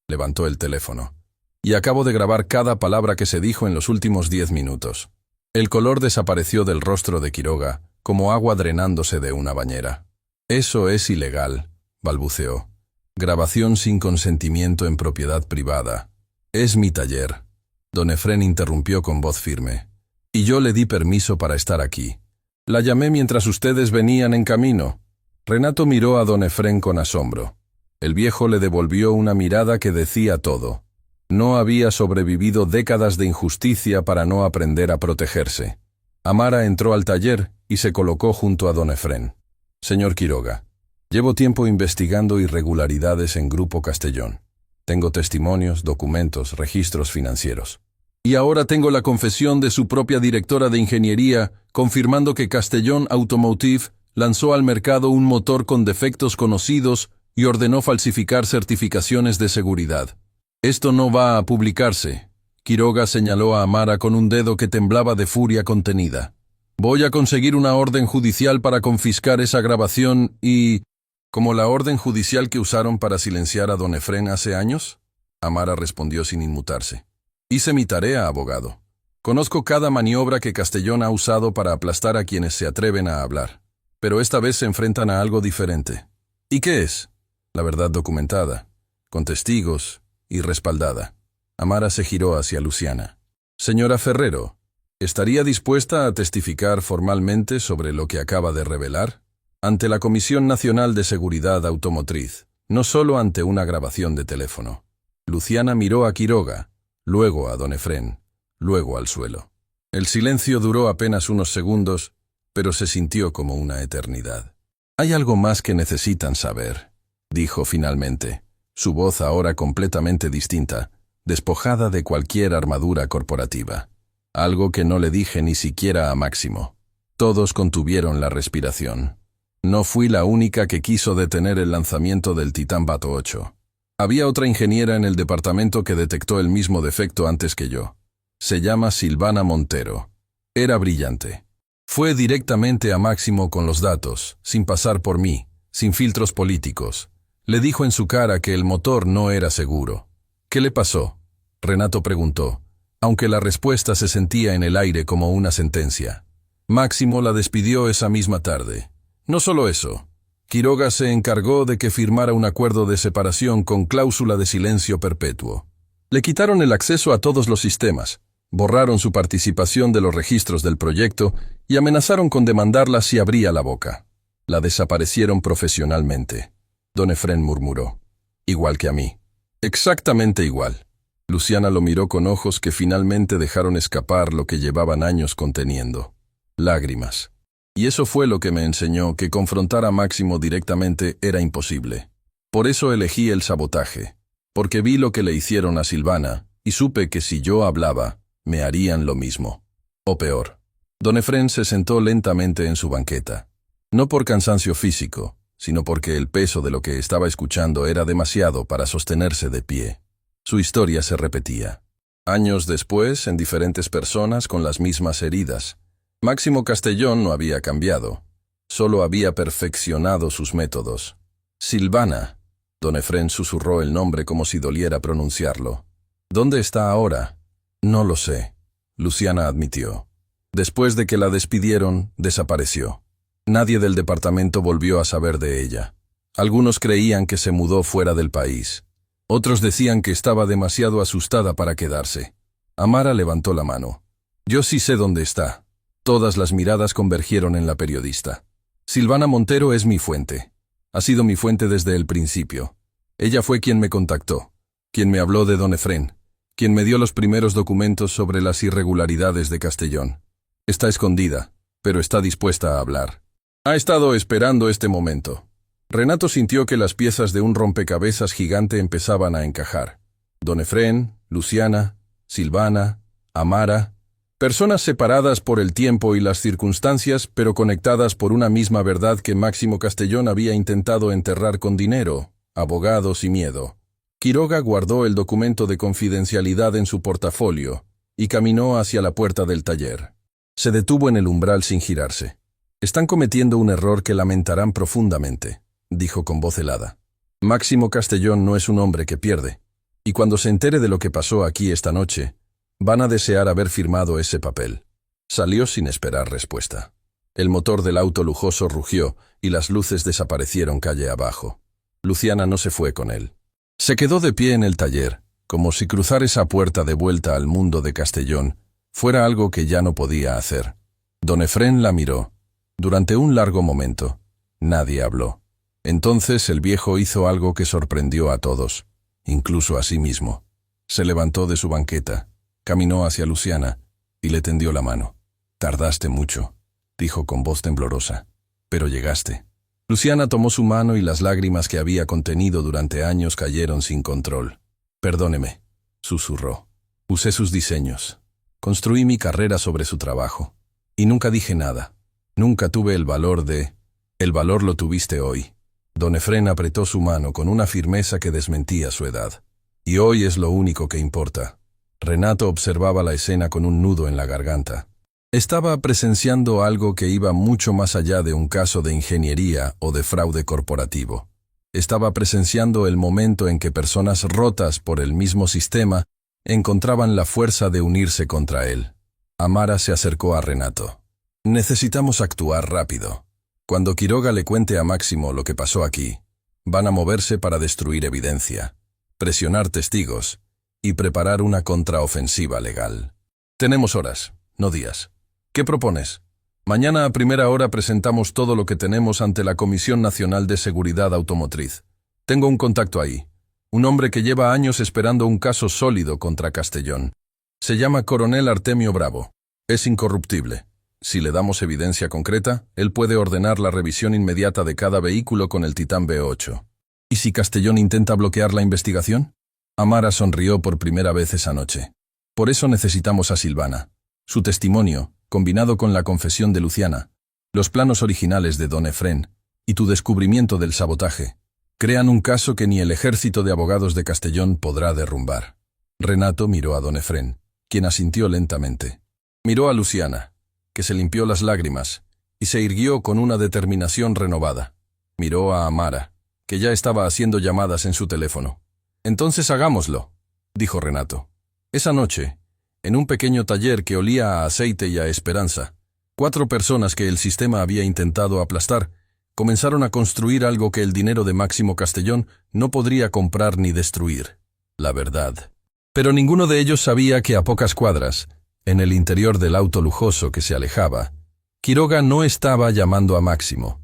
Levantó el teléfono. Y acabo de grabar cada palabra que se dijo en los últimos 10 minutos. El color desapareció del rostro de Quiroga, como agua drenándose de una bañera. Eso es ilegal, balbuceó. Grabación sin consentimiento en propiedad privada. Es mi taller. Don Efrén interrumpió con voz firme. Y yo le di permiso para estar aquí. La llamé mientras ustedes venían en camino. Renato miró a don Efrén con asombro. El viejo le devolvió una mirada que decía todo. No había sobrevivido décadas de injusticia para no aprender a protegerse. Amara entró al taller y se colocó junto a don Efrén. Señor Quiroga, llevo tiempo investigando irregularidades en Grupo Castellón. Tengo testimonios, documentos, registros financieros. Y ahora tengo la confesión de su propia directora de ingeniería confirmando que Castellón Automotive lanzó al mercado un motor con defectos conocidos y ordenó falsificar certificaciones de seguridad. Esto no va a publicarse. Quiroga señaló a Amara con un dedo que temblaba de furia contenida. Voy a conseguir una orden judicial para confiscar esa grabación y... ¿Como la orden judicial que usaron para silenciar a don Efrén hace años? Amara respondió sin inmutarse. Hice mi tarea, abogado. Conozco cada maniobra que Castellón ha usado para aplastar a quienes se atreven a hablar. Pero esta vez se enfrentan a algo diferente. ¿Y qué es? La verdad documentada, con testigos y respaldada. Amara se giró hacia Luciana. Señora Ferrero, ¿estaría dispuesta a testificar formalmente sobre lo que acaba de revelar? Ante la Comisión Nacional de Seguridad Automotriz, no solo ante una grabación de teléfono. Luciana miró a Quiroga, luego a don Efrén, luego al suelo. El silencio duró apenas unos segundos, pero se sintió como una eternidad. Hay algo más que necesitan saber, dijo finalmente, su voz ahora completamente distinta, despojada de cualquier armadura corporativa. Algo que no le dije ni siquiera a Máximo. Todos contuvieron la respiración. No fui la única que quiso detener el lanzamiento del Titán Bato 8. Había otra ingeniera en el departamento que detectó el mismo defecto antes que yo. Se llama Silvana Montero. Era brillante. Fue directamente a Máximo con los datos, sin pasar por mí, sin filtros políticos. Le dijo en su cara que el motor no era seguro. ¿Qué le pasó?, Renato preguntó, aunque la respuesta se sentía en el aire como una sentencia. Máximo la despidió esa misma tarde. No solo eso, Quiroga se encargó de que firmara un acuerdo de separación con cláusula de silencio perpetuo. Le quitaron el acceso a todos los sistemas, borraron su participación de los registros del proyecto y amenazaron con demandarla si abría la boca. La desaparecieron profesionalmente. Don Efrén murmuró. Igual que a mí. Exactamente igual. Luciana lo miró con ojos que finalmente dejaron escapar lo que llevaban años conteniendo. Lágrimas. Y eso fue lo que me enseñó que confrontar a Máximo directamente era imposible. Por eso elegí el sabotaje. Porque vi lo que le hicieron a Silvana, y supe que si yo hablaba, me harían lo mismo. O peor. Don Efrén se sentó lentamente en su banqueta. No por cansancio físico, sino porque el peso de lo que estaba escuchando era demasiado para sostenerse de pie. Su historia se repetía. Años después, en diferentes personas con las mismas heridas. Máximo Castellón no había cambiado, solo había perfeccionado sus métodos. Silvana. Don Efrén susurró el nombre como si doliera pronunciarlo. ¿Dónde está ahora? No lo sé, Luciana admitió. Después de que la despidieron, desapareció. Nadie del departamento volvió a saber de ella. Algunos creían que se mudó fuera del país. Otros decían que estaba demasiado asustada para quedarse. Amara levantó la mano. Yo sí sé dónde está. Todas las miradas convergieron en la periodista. Silvana Montero es mi fuente. Ha sido mi fuente desde el principio. Ella fue quien me contactó, quien me habló de Don Efrén, quien me dio los primeros documentos sobre las irregularidades de Castellón. Está escondida, pero está dispuesta a hablar. Ha estado esperando este momento. Renato sintió que las piezas de un rompecabezas gigante empezaban a encajar. Don Efrén, Luciana, Silvana, Amara, personas separadas por el tiempo y las circunstancias, pero conectadas por una misma verdad que Máximo Castellón había intentado enterrar con dinero, abogados y miedo. Quiroga guardó el documento de confidencialidad en su portafolio y caminó hacia la puerta del taller. Se detuvo en el umbral sin girarse. Están cometiendo un error que lamentarán profundamente, dijo con voz helada. Máximo Castellón no es un hombre que pierde, y cuando se entere de lo que pasó aquí esta noche, van a desear haber firmado ese papel. Salió sin esperar respuesta. El motor del auto lujoso rugió y las luces desaparecieron calle abajo. Luciana no se fue con él. Se quedó de pie en el taller, como si cruzar esa puerta de vuelta al mundo de Castellón fuera algo que ya no podía hacer. Don Efrén la miró. Durante un largo momento, nadie habló. Entonces el viejo hizo algo que sorprendió a todos, incluso a sí mismo. Se levantó de su banqueta. Caminó hacia Luciana y le tendió la mano. Tardaste mucho, dijo con voz temblorosa, pero llegaste. Luciana tomó su mano y las lágrimas que había contenido durante años cayeron sin control. Perdóneme, susurró. Usé sus diseños. Construí mi carrera sobre su trabajo. Y nunca dije nada. Nunca tuve el valor de... El valor lo tuviste hoy. Don Efrén apretó su mano con una firmeza que desmentía su edad. Y hoy es lo único que importa. Renato observaba la escena con un nudo en la garganta. Estaba presenciando algo que iba mucho más allá de un caso de ingeniería o de fraude corporativo. Estaba presenciando el momento en que personas rotas por el mismo sistema encontraban la fuerza de unirse contra él. Amara se acercó a Renato. Necesitamos actuar rápido. Cuando Quiroga le cuente a Máximo lo que pasó aquí, van a moverse para destruir evidencia, presionar testigos y preparar una contraofensiva legal. Tenemos horas, no días. ¿Qué propones? Mañana a primera hora presentamos todo lo que tenemos ante la Comisión Nacional de Seguridad Automotriz. Tengo un contacto ahí. Un hombre que lleva años esperando un caso sólido contra Castellón. Se llama Coronel Artemio Bravo. Es incorruptible. Si le damos evidencia concreta, él puede ordenar la revisión inmediata de cada vehículo con el Titán V8. ¿Y si Castellón intenta bloquear la investigación? Amara sonrió por primera vez esa noche. Por eso necesitamos a Silvana. Su testimonio, combinado con la confesión de Luciana, los planos originales de Don Efrén y tu descubrimiento del sabotaje, crean un caso que ni el ejército de abogados de Castellón podrá derrumbar. Renato miró a Don Efrén, quien asintió lentamente. Miró a Luciana, que se limpió las lágrimas y se irguió con una determinación renovada. Miró a Amara, que ya estaba haciendo llamadas en su teléfono. Entonces hagámoslo, dijo Renato. Esa noche, En un pequeño taller que olía a aceite y a esperanza, 4 personas que el sistema había intentado aplastar comenzaron a construir algo que el dinero de Máximo Castellón no podría comprar ni destruir: la verdad. Pero ninguno de ellos sabía que a pocas cuadras, en el interior del auto lujoso que se alejaba, Quiroga no estaba llamando a Máximo.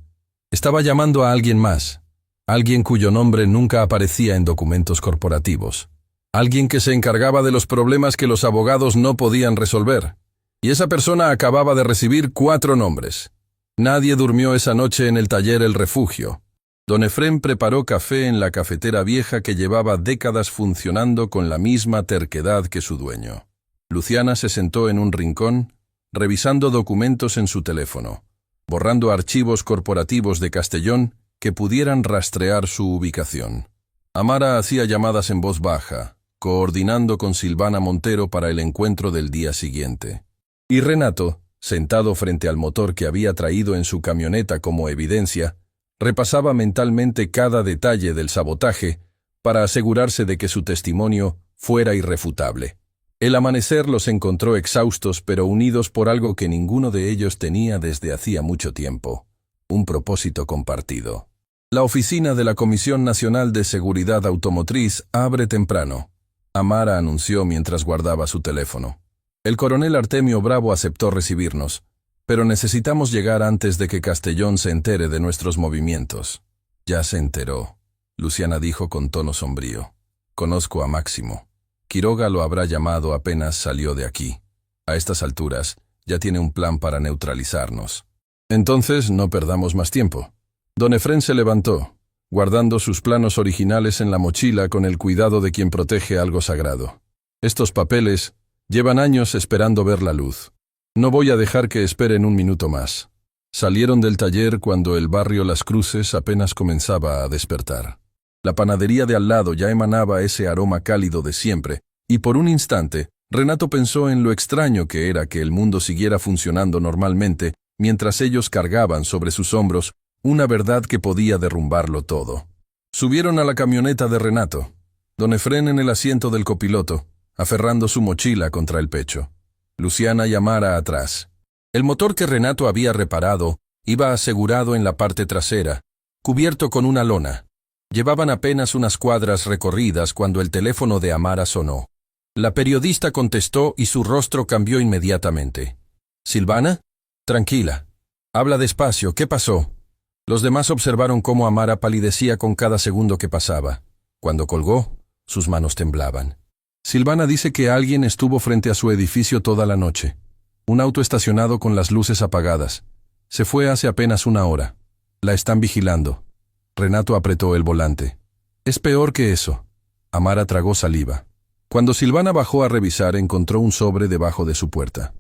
Estaba llamando a alguien más, alguien cuyo nombre nunca aparecía en documentos corporativos, alguien que se encargaba de los problemas que los abogados no podían resolver. Y esa persona acababa de recibir 4 nombres. Nadie durmió esa noche en el taller El Refugio. Don Efrén preparó café en la cafetera vieja que llevaba décadas funcionando con la misma terquedad que su dueño. Luciana se sentó en un rincón, revisando documentos en su teléfono, borrando archivos corporativos de Castellón que pudieran rastrear su ubicación. Amara hacía llamadas en voz baja, coordinando con Silvana Montero para el encuentro del día siguiente. Y Renato, sentado frente al motor que había traído en su camioneta como evidencia, repasaba mentalmente cada detalle del sabotaje para asegurarse de que su testimonio fuera irrefutable. El amanecer los encontró exhaustos pero unidos por algo que ninguno de ellos tenía desde hacía mucho tiempo: un propósito compartido. La oficina de la Comisión Nacional de Seguridad Automotriz abre temprano, Amara anunció mientras guardaba su teléfono. El coronel Artemio Bravo aceptó recibirnos, pero necesitamos llegar antes de que Castellón se entere de nuestros movimientos. Ya se enteró, Luciana dijo con tono sombrío. Conozco a Máximo. Quiroga lo habrá llamado apenas salió de aquí. A estas alturas, ya tiene un plan para neutralizarnos. Entonces, no perdamos más tiempo. Don Efrén se levantó, guardando sus planos originales en la mochila con el cuidado de quien protege algo sagrado. Estos papeles llevan años esperando ver la luz. No voy a dejar que esperen un minuto más. Salieron del taller cuando el barrio Las Cruces apenas comenzaba a despertar. La panadería de al lado ya emanaba ese aroma cálido de siempre, y por un instante, Renato pensó en lo extraño que era que el mundo siguiera funcionando normalmente mientras ellos cargaban sobre sus hombros una verdad que podía derrumbarlo todo. Subieron a la camioneta de Renato, don Efrén en el asiento del copiloto, aferrando su mochila contra el pecho. Luciana y Amara atrás. El motor que Renato había reparado iba asegurado en la parte trasera, cubierto con una lona. Llevaban apenas unas cuadras recorridas cuando el teléfono de Amara sonó. La periodista contestó y su rostro cambió inmediatamente. ¿Silvana? Tranquila. Habla despacio, ¿qué pasó? Los demás observaron cómo Amara palidecía con cada segundo que pasaba. Cuando colgó, sus manos temblaban. Silvana dice que alguien estuvo frente a su edificio toda la noche. Un auto estacionado con las luces apagadas. Se fue hace apenas una hora. La están vigilando. Renato apretó el volante. Es peor que eso. Amara tragó saliva. Cuando Silvana bajó a revisar, encontró un sobre debajo de su puerta.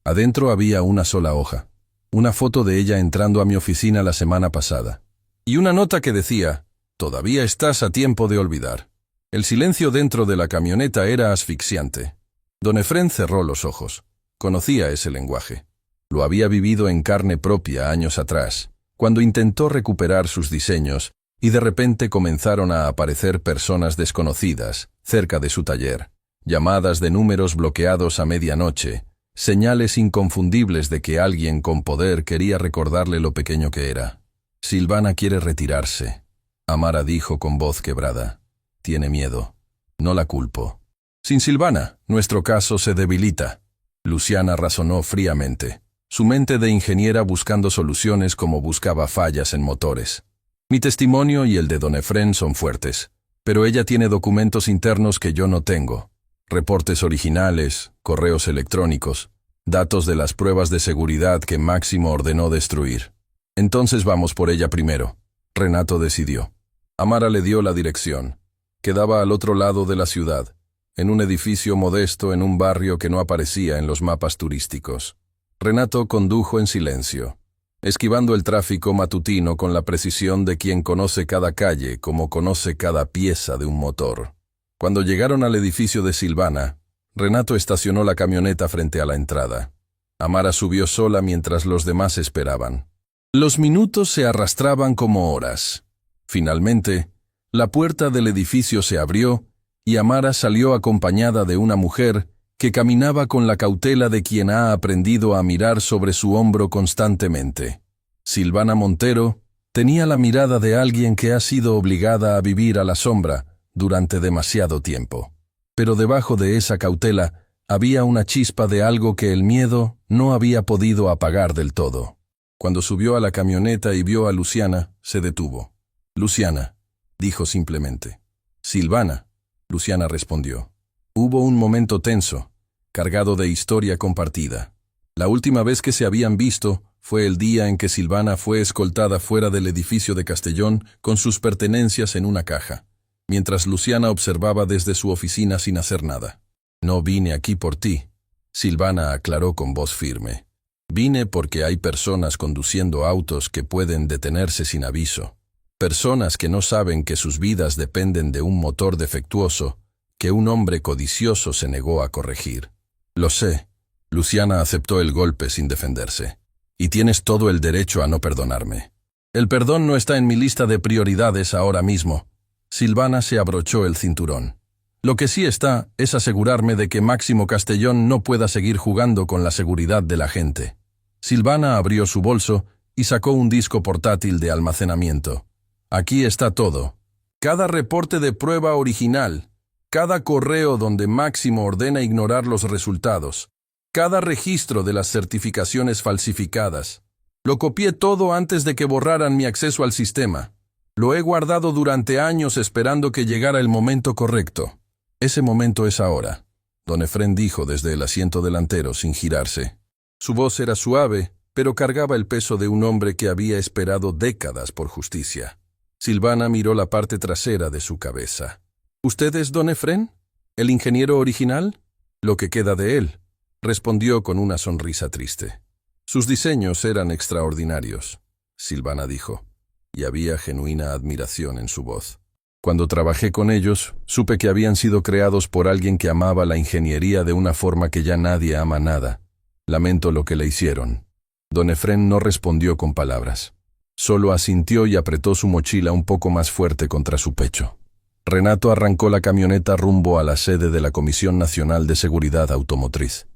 Adentro había una sola hoja. Una foto de ella entrando a mi oficina la semana pasada. Y una nota que decía: todavía estás a tiempo de olvidar. El silencio dentro de la camioneta era asfixiante. Don Efrén cerró los ojos. Conocía ese lenguaje. Lo había vivido en carne propia años atrás, cuando intentó recuperar sus diseños y de repente comenzaron a aparecer personas desconocidas cerca de su taller, llamadas de números bloqueados a medianoche, señales inconfundibles de que alguien con poder quería recordarle lo pequeño que era. Silvana quiere retirarse, Amara dijo con voz quebrada. Tiene miedo. No la culpo. Sin Silvana, nuestro caso se debilita. Luciana razonó fríamente, su mente de ingeniera buscando soluciones como buscaba fallas en motores. Mi testimonio y el de don Efrén son fuertes, pero ella tiene documentos internos que yo no tengo. Reportes originales, correos electrónicos, datos de las pruebas de seguridad que Máximo ordenó destruir. Entonces vamos por ella primero. Renato decidió. Amara le dio la dirección. Quedaba al otro lado de la ciudad, en un edificio modesto en un barrio que no aparecía en los mapas turísticos. Renato condujo en silencio, esquivando el tráfico matutino con la precisión de quien conoce cada calle como conoce cada pieza de un motor. Cuando llegaron al edificio de Silvana, Renato estacionó la camioneta frente a la entrada. Amara subió sola mientras los demás esperaban. Los minutos se arrastraban como horas. Finalmente, la puerta del edificio se abrió y Amara salió acompañada de una mujer que caminaba con la cautela de quien ha aprendido a mirar sobre su hombro constantemente. Silvana Montero tenía la mirada de alguien que ha sido obligada a vivir a la sombra durante demasiado tiempo. Pero debajo de esa cautela había una chispa de algo que el miedo no había podido apagar del todo. Cuando subió a la camioneta y vio a Luciana, se detuvo. «Luciana», dijo simplemente. «Silvana», Luciana respondió. Hubo un momento tenso, cargado de historia compartida. La última vez que se habían visto fue el día en que Silvana fue escoltada fuera del edificio de Castellón con sus pertenencias en una caja, mientras Luciana observaba desde su oficina sin hacer nada. «No vine aquí por ti», Silvana aclaró con voz firme. «Vine porque hay personas conduciendo autos que pueden detenerse sin aviso. Personas que no saben que sus vidas dependen de un motor defectuoso que un hombre codicioso se negó a corregir». «Lo sé», Luciana aceptó el golpe sin defenderse. «Y tienes todo el derecho a no perdonarme. El perdón no está en mi lista de prioridades ahora mismo». Silvana se abrochó el cinturón. «Lo que sí está es asegurarme de que Máximo Castellón no pueda seguir jugando con la seguridad de la gente». Silvana abrió su bolso y sacó un disco portátil de almacenamiento. «Aquí está todo. Cada reporte de prueba original, cada correo donde Máximo ordena ignorar los resultados, cada registro de las certificaciones falsificadas. Lo copié todo antes de que borraran mi acceso al sistema. Lo he guardado durante años esperando que llegara el momento correcto». «Ese momento es ahora», don Efrén dijo desde el asiento delantero sin girarse. Su voz era suave, pero cargaba el peso de un hombre que había esperado décadas por justicia. Silvana miró la parte trasera de su cabeza. «¿Usted es don Efrén? ¿El ingeniero original?» «Lo que queda de él», respondió con una sonrisa triste. «Sus diseños eran extraordinarios», Silvana dijo, y había genuina admiración en su voz. «Cuando trabajé con ellos, supe que habían sido creados por alguien que amaba la ingeniería de una forma que ya nadie ama nada. Lamento lo que le hicieron». Don Efrén no respondió con palabras. Solo asintió y apretó su mochila un poco más fuerte contra su pecho. Renato arrancó la camioneta rumbo a la sede de la Comisión Nacional de Seguridad Automotriz.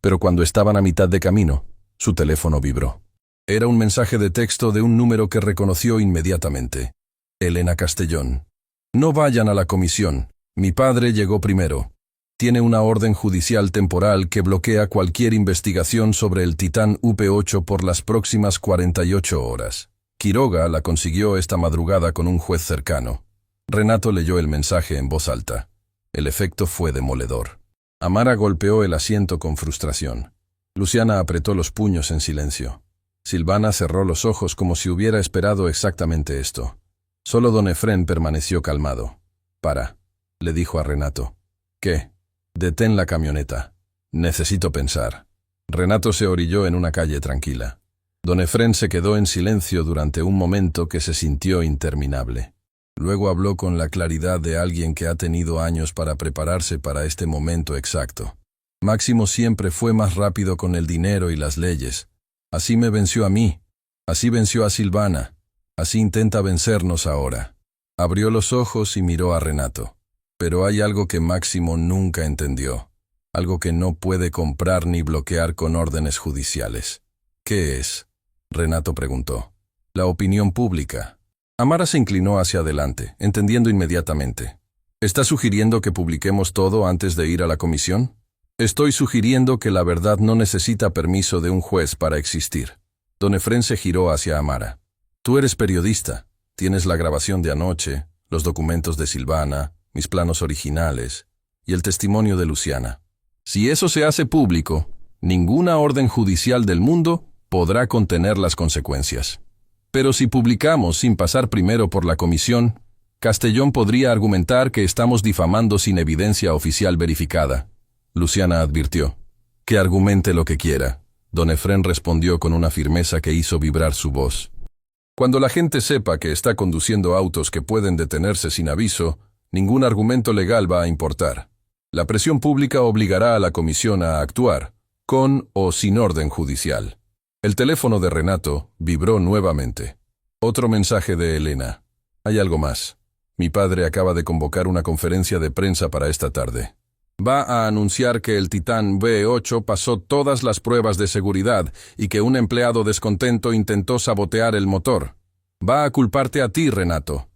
Pero cuando estaban a mitad de camino, su teléfono vibró. Era un mensaje de texto de un número que reconoció inmediatamente. «Elena Castellón. No vayan a la comisión. Mi padre llegó primero. Tiene una orden judicial temporal que bloquea cualquier investigación sobre el Titán UP8 por las próximas 48 horas. Quiroga la consiguió esta madrugada con un juez cercano». Renato leyó el mensaje en voz alta. El efecto fue demoledor. Amara golpeó el asiento con frustración. Luciana apretó los puños en silencio. Silvana cerró los ojos como si hubiera esperado exactamente esto. Solo don Efrén permaneció calmado. «Para», le dijo a Renato. «¿Qué?» «Detén la camioneta. Necesito pensar». Renato se orilló en una calle tranquila. Don Efrén se quedó en silencio durante un momento que se sintió interminable. Luego habló con la claridad de alguien que ha tenido años para prepararse para este momento exacto. «Máximo siempre fue más rápido con el dinero y las leyes. Así me venció a mí. Así venció a Silvana. Así intenta vencernos ahora». Abrió los ojos y miró a Renato. «Pero hay algo que Máximo nunca entendió. Algo que no puede comprar ni bloquear con órdenes judiciales». «¿Qué es?», Renato preguntó. «La opinión pública». Amara se inclinó hacia adelante, entendiendo inmediatamente. «¿Está sugiriendo que publiquemos todo antes de ir a la comisión?». «Estoy sugiriendo que la verdad no necesita permiso de un juez para existir». Don Efrén se giró hacia Amara. «Tú eres periodista. Tienes la grabación de anoche, los documentos de Silvana, mis planos originales y el testimonio de Luciana. Si eso se hace público, ninguna orden judicial del mundo podrá contener las consecuencias. Pero si publicamos sin pasar primero por la comisión, Castellón podría argumentar que estamos difamando sin evidencia oficial verificada». Luciana advirtió. «Que argumente lo que quiera», don Efrén respondió con una firmeza que hizo vibrar su voz. «Cuando la gente sepa que está conduciendo autos que pueden detenerse sin aviso, ningún argumento legal va a importar. La presión pública obligará a la comisión a actuar, con o sin orden judicial». El teléfono de Renato vibró nuevamente. Otro mensaje de Elena. «Hay algo más. Mi padre acaba de convocar una conferencia de prensa para esta tarde. Va a anunciar que el Titán V8 pasó todas las pruebas de seguridad y que un empleado descontento intentó sabotear el motor. Va a culparte a ti, Renato.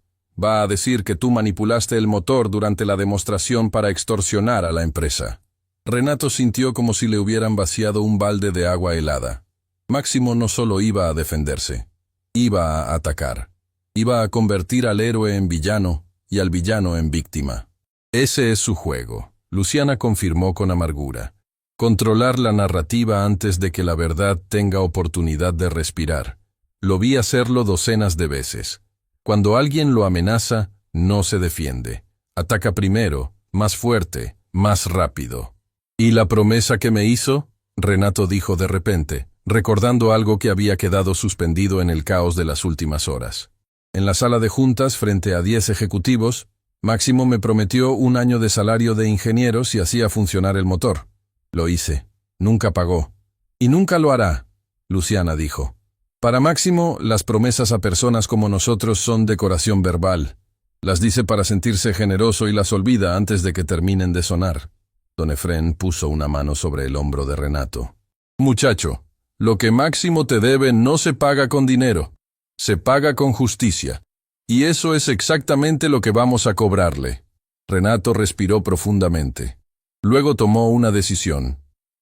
Va a decir que tú manipulaste el motor durante la demostración para extorsionar a la empresa. Renato sintió como si le hubieran vaciado un balde de agua helada. Máximo no solo iba a defenderse, iba a atacar. Iba a convertir al héroe en villano y al villano en víctima. Ese es su juego, Luciana confirmó con amargura. Controlar la narrativa antes de que la verdad tenga oportunidad de respirar. Lo vi hacerlo docenas de veces. Cuando alguien lo amenaza, no se defiende. Ataca primero, más fuerte, más rápido. ¿Y la promesa que me hizo? Renato dijo de repente, recordando algo que había quedado suspendido en el caos de las últimas horas. En la sala de juntas, frente a 10 ejecutivos, Máximo me prometió 1 año de salario de ingeniero si hacía funcionar el motor. Lo hice. Nunca pagó. Y nunca lo hará, Luciana dijo. Para Máximo, las promesas a personas como nosotros son decoración verbal. Las dice para sentirse generoso y las olvida antes de que terminen de sonar. Don Efrén puso una mano sobre el hombro de Renato. Muchacho, lo que Máximo te debe no se paga con dinero. Se paga con justicia. Y eso es exactamente lo que vamos a cobrarle. Renato respiró profundamente. Luego tomó una decisión.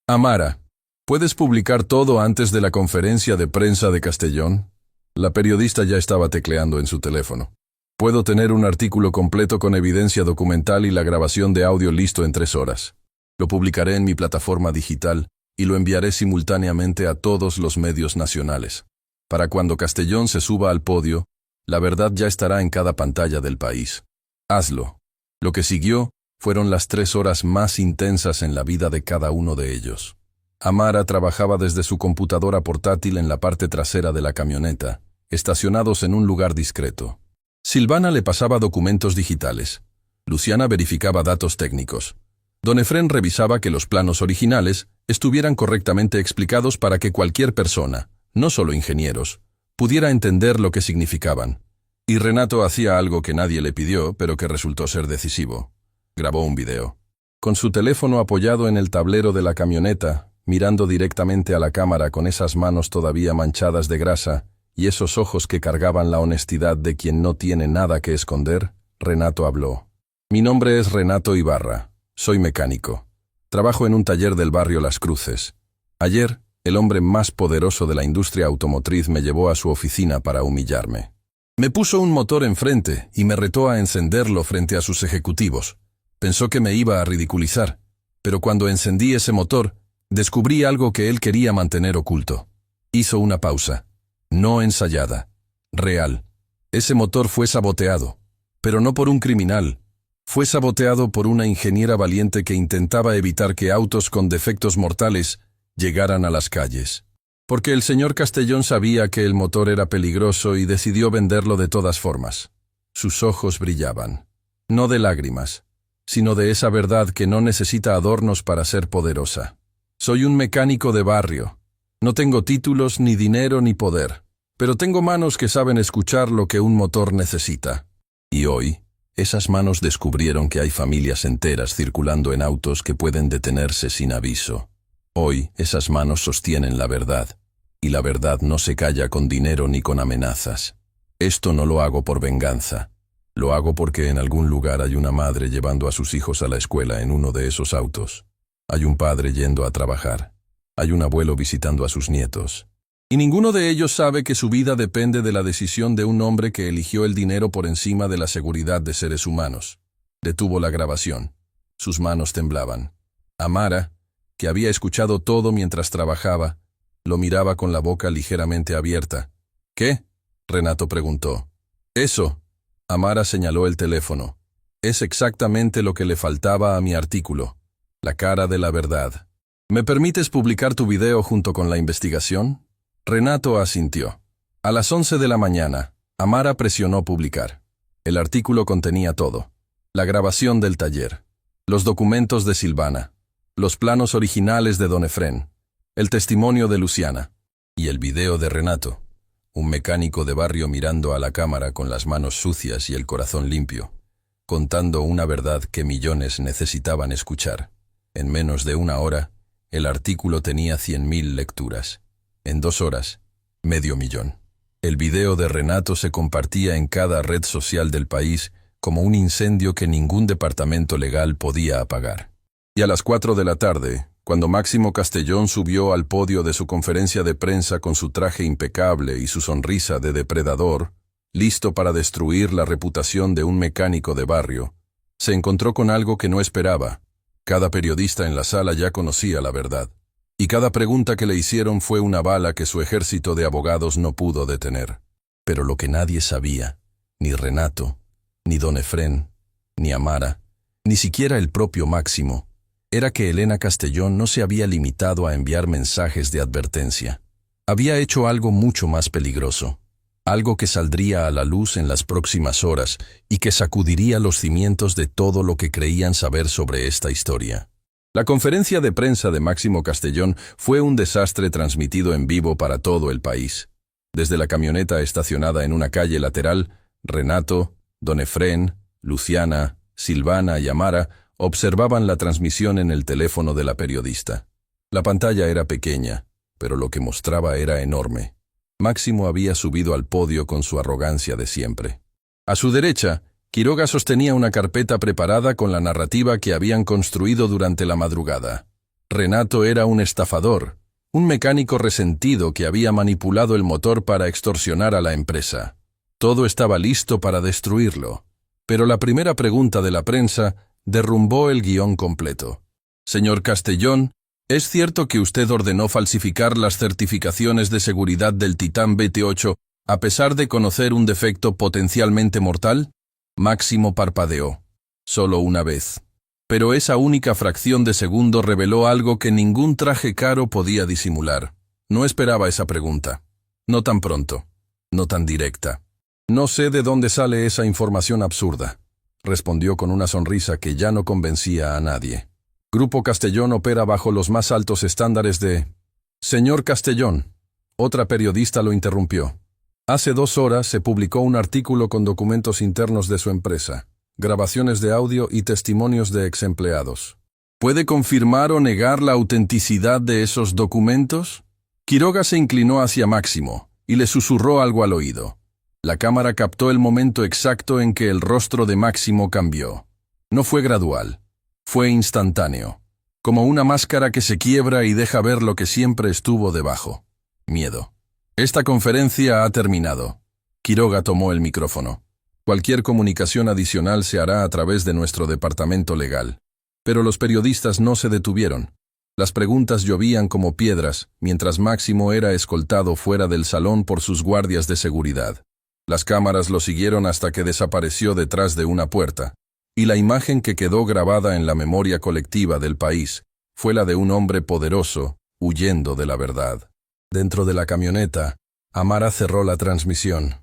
Amara, ¿puedes publicar todo antes de la conferencia de prensa de Castellón? La periodista ya estaba tecleando en su teléfono. Puedo tener un artículo completo con evidencia documental y la grabación de audio listo en 3 horas. Lo publicaré en mi plataforma digital y lo enviaré simultáneamente a todos los medios nacionales. Para cuando Castellón se suba al podio, la verdad ya estará en cada pantalla del país. Hazlo. Lo que siguió fueron las 3 horas más intensas en la vida de cada uno de ellos. Amara trabajaba desde su computadora portátil en la parte trasera de la camioneta, estacionados en un lugar discreto. Silvana le pasaba documentos digitales. Luciana verificaba datos técnicos. Don Efrén revisaba que los planos originales estuvieran correctamente explicados para que cualquier persona, no solo ingenieros, pudiera entender lo que significaban. Y Renato hacía algo que nadie le pidió, pero que resultó ser decisivo. Grabó un video. Con su teléfono apoyado en el tablero de la camioneta, mirando directamente a la cámara con esas manos todavía manchadas de grasa y esos ojos que cargaban la honestidad de quien no tiene nada que esconder, Renato habló. Mi nombre es Renato Ibarra. Soy mecánico. Trabajo en un taller del barrio Las Cruces. Ayer, el hombre más poderoso de la industria automotriz me llevó a su oficina para humillarme. Me puso un motor enfrente y me retó a encenderlo frente a sus ejecutivos. Pensó que me iba a ridiculizar, pero cuando encendí ese motor, descubrí algo que él quería mantener oculto. Hizo una pausa. No ensayada. Real. Ese motor fue saboteado, pero no por un criminal. Fue saboteado por una ingeniera valiente que intentaba evitar que autos con defectos mortales llegaran a las calles. Porque el señor Castellón sabía que el motor era peligroso y decidió venderlo de todas formas. Sus ojos brillaban. No de lágrimas, sino de esa verdad que no necesita adornos para ser poderosa. Soy un mecánico de barrio. No tengo títulos, ni dinero, ni poder. Pero tengo manos que saben escuchar lo que un motor necesita. Y hoy, esas manos descubrieron que hay familias enteras circulando en autos que pueden detenerse sin aviso. Hoy, esas manos sostienen la verdad, y la verdad no se calla con dinero ni con amenazas. Esto no lo hago por venganza. Lo hago porque en algún lugar hay una madre llevando a sus hijos a la escuela en uno de esos autos. Hay un padre yendo a trabajar. Hay un abuelo visitando a sus nietos. Y ninguno de ellos sabe que su vida depende de la decisión de un hombre que eligió el dinero por encima de la seguridad de seres humanos. Detuvo la grabación. Sus manos temblaban. Amara, que había escuchado todo mientras trabajaba, lo miraba con la boca ligeramente abierta. ¿Qué? Renato preguntó. Eso. Amara señaló el teléfono. Es exactamente lo que le faltaba a mi artículo. La cara de la verdad. ¿Me permites publicar tu video junto con la investigación? Renato asintió. A las 11 de la mañana, Amara presionó publicar. El artículo contenía todo. La grabación del taller, los documentos de Silvana, los planos originales de Don Efrén, el testimonio de Luciana y el video de Renato, un mecánico de barrio mirando a la cámara con las manos sucias y el corazón limpio. contando una verdad que millones necesitaban escuchar. En menos de una hora, el artículo tenía 100.000 lecturas. En 2 horas, 500.000. El video de Renato se compartía en cada red social del país como un incendio que ningún departamento legal podía apagar. Y a las 4 de la tarde, cuando Máximo Castellón subió al podio de su conferencia de prensa con su traje impecable y su sonrisa de depredador, listo para destruir la reputación de un mecánico de barrio, se encontró con algo que no esperaba. Cada periodista en la sala ya conocía la verdad, y cada pregunta que le hicieron fue una bala que su ejército de abogados no pudo detener. Pero lo que nadie sabía, ni Renato, ni don Efrén, ni Amara, ni siquiera el propio Máximo, era que Elena Castellón no se había limitado a enviar mensajes de advertencia. Había hecho algo mucho más peligroso, algo que saldría a la luz en las próximas horas y que sacudiría los cimientos de todo lo que creían saber sobre esta historia. La conferencia de prensa de Máximo Castellón fue un desastre transmitido en vivo para todo el país. Desde la camioneta estacionada en una calle lateral, Renato, don Efrén, Luciana, Silvana y Amara observaban la transmisión en el teléfono de la periodista. La pantalla era pequeña, pero lo que mostraba era enorme. Máximo había subido al podio con su arrogancia de siempre. A su derecha, Quiroga sostenía una carpeta preparada con la narrativa que habían construido durante la madrugada. Renato era un estafador, un mecánico resentido que había manipulado el motor para extorsionar a la empresa. Todo estaba listo para destruirlo. Pero la primera pregunta de la prensa derrumbó el guión completo. Señor Castellón, ¿es cierto que usted ordenó falsificar las certificaciones de seguridad del Titán BT8 a pesar de conocer un defecto potencialmente mortal? Máximo parpadeó. Solo una vez. Pero esa única fracción de segundo reveló algo que ningún traje caro podía disimular. No esperaba esa pregunta. No tan pronto. No tan directa. No sé de dónde sale esa información absurda, respondió con una sonrisa que ya no convencía a nadie. Grupo Castellón opera bajo los más altos estándares de... Señor Castellón, otra periodista lo interrumpió. Hace 2 horas se publicó un artículo con documentos internos de su empresa, grabaciones de audio y testimonios de exempleados. ¿Puede confirmar o negar la autenticidad de esos documentos? Quiroga se inclinó hacia Máximo y le susurró algo al oído. La cámara captó el momento exacto en que el rostro de Máximo cambió. No fue gradual, fue instantáneo, como una máscara que se quiebra y deja ver lo que siempre estuvo debajo. Miedo. Esta conferencia ha terminado. Quiroga tomó el micrófono. Cualquier comunicación adicional se hará a través de nuestro departamento legal. Pero los periodistas no se detuvieron. Las preguntas llovían como piedras, mientras Máximo era escoltado fuera del salón por sus guardias de seguridad. Las cámaras lo siguieron hasta que desapareció detrás de una puerta, y la imagen que quedó grabada en la memoria colectiva del país fue la de un hombre poderoso, huyendo de la verdad. Dentro de la camioneta, Amara cerró la transmisión.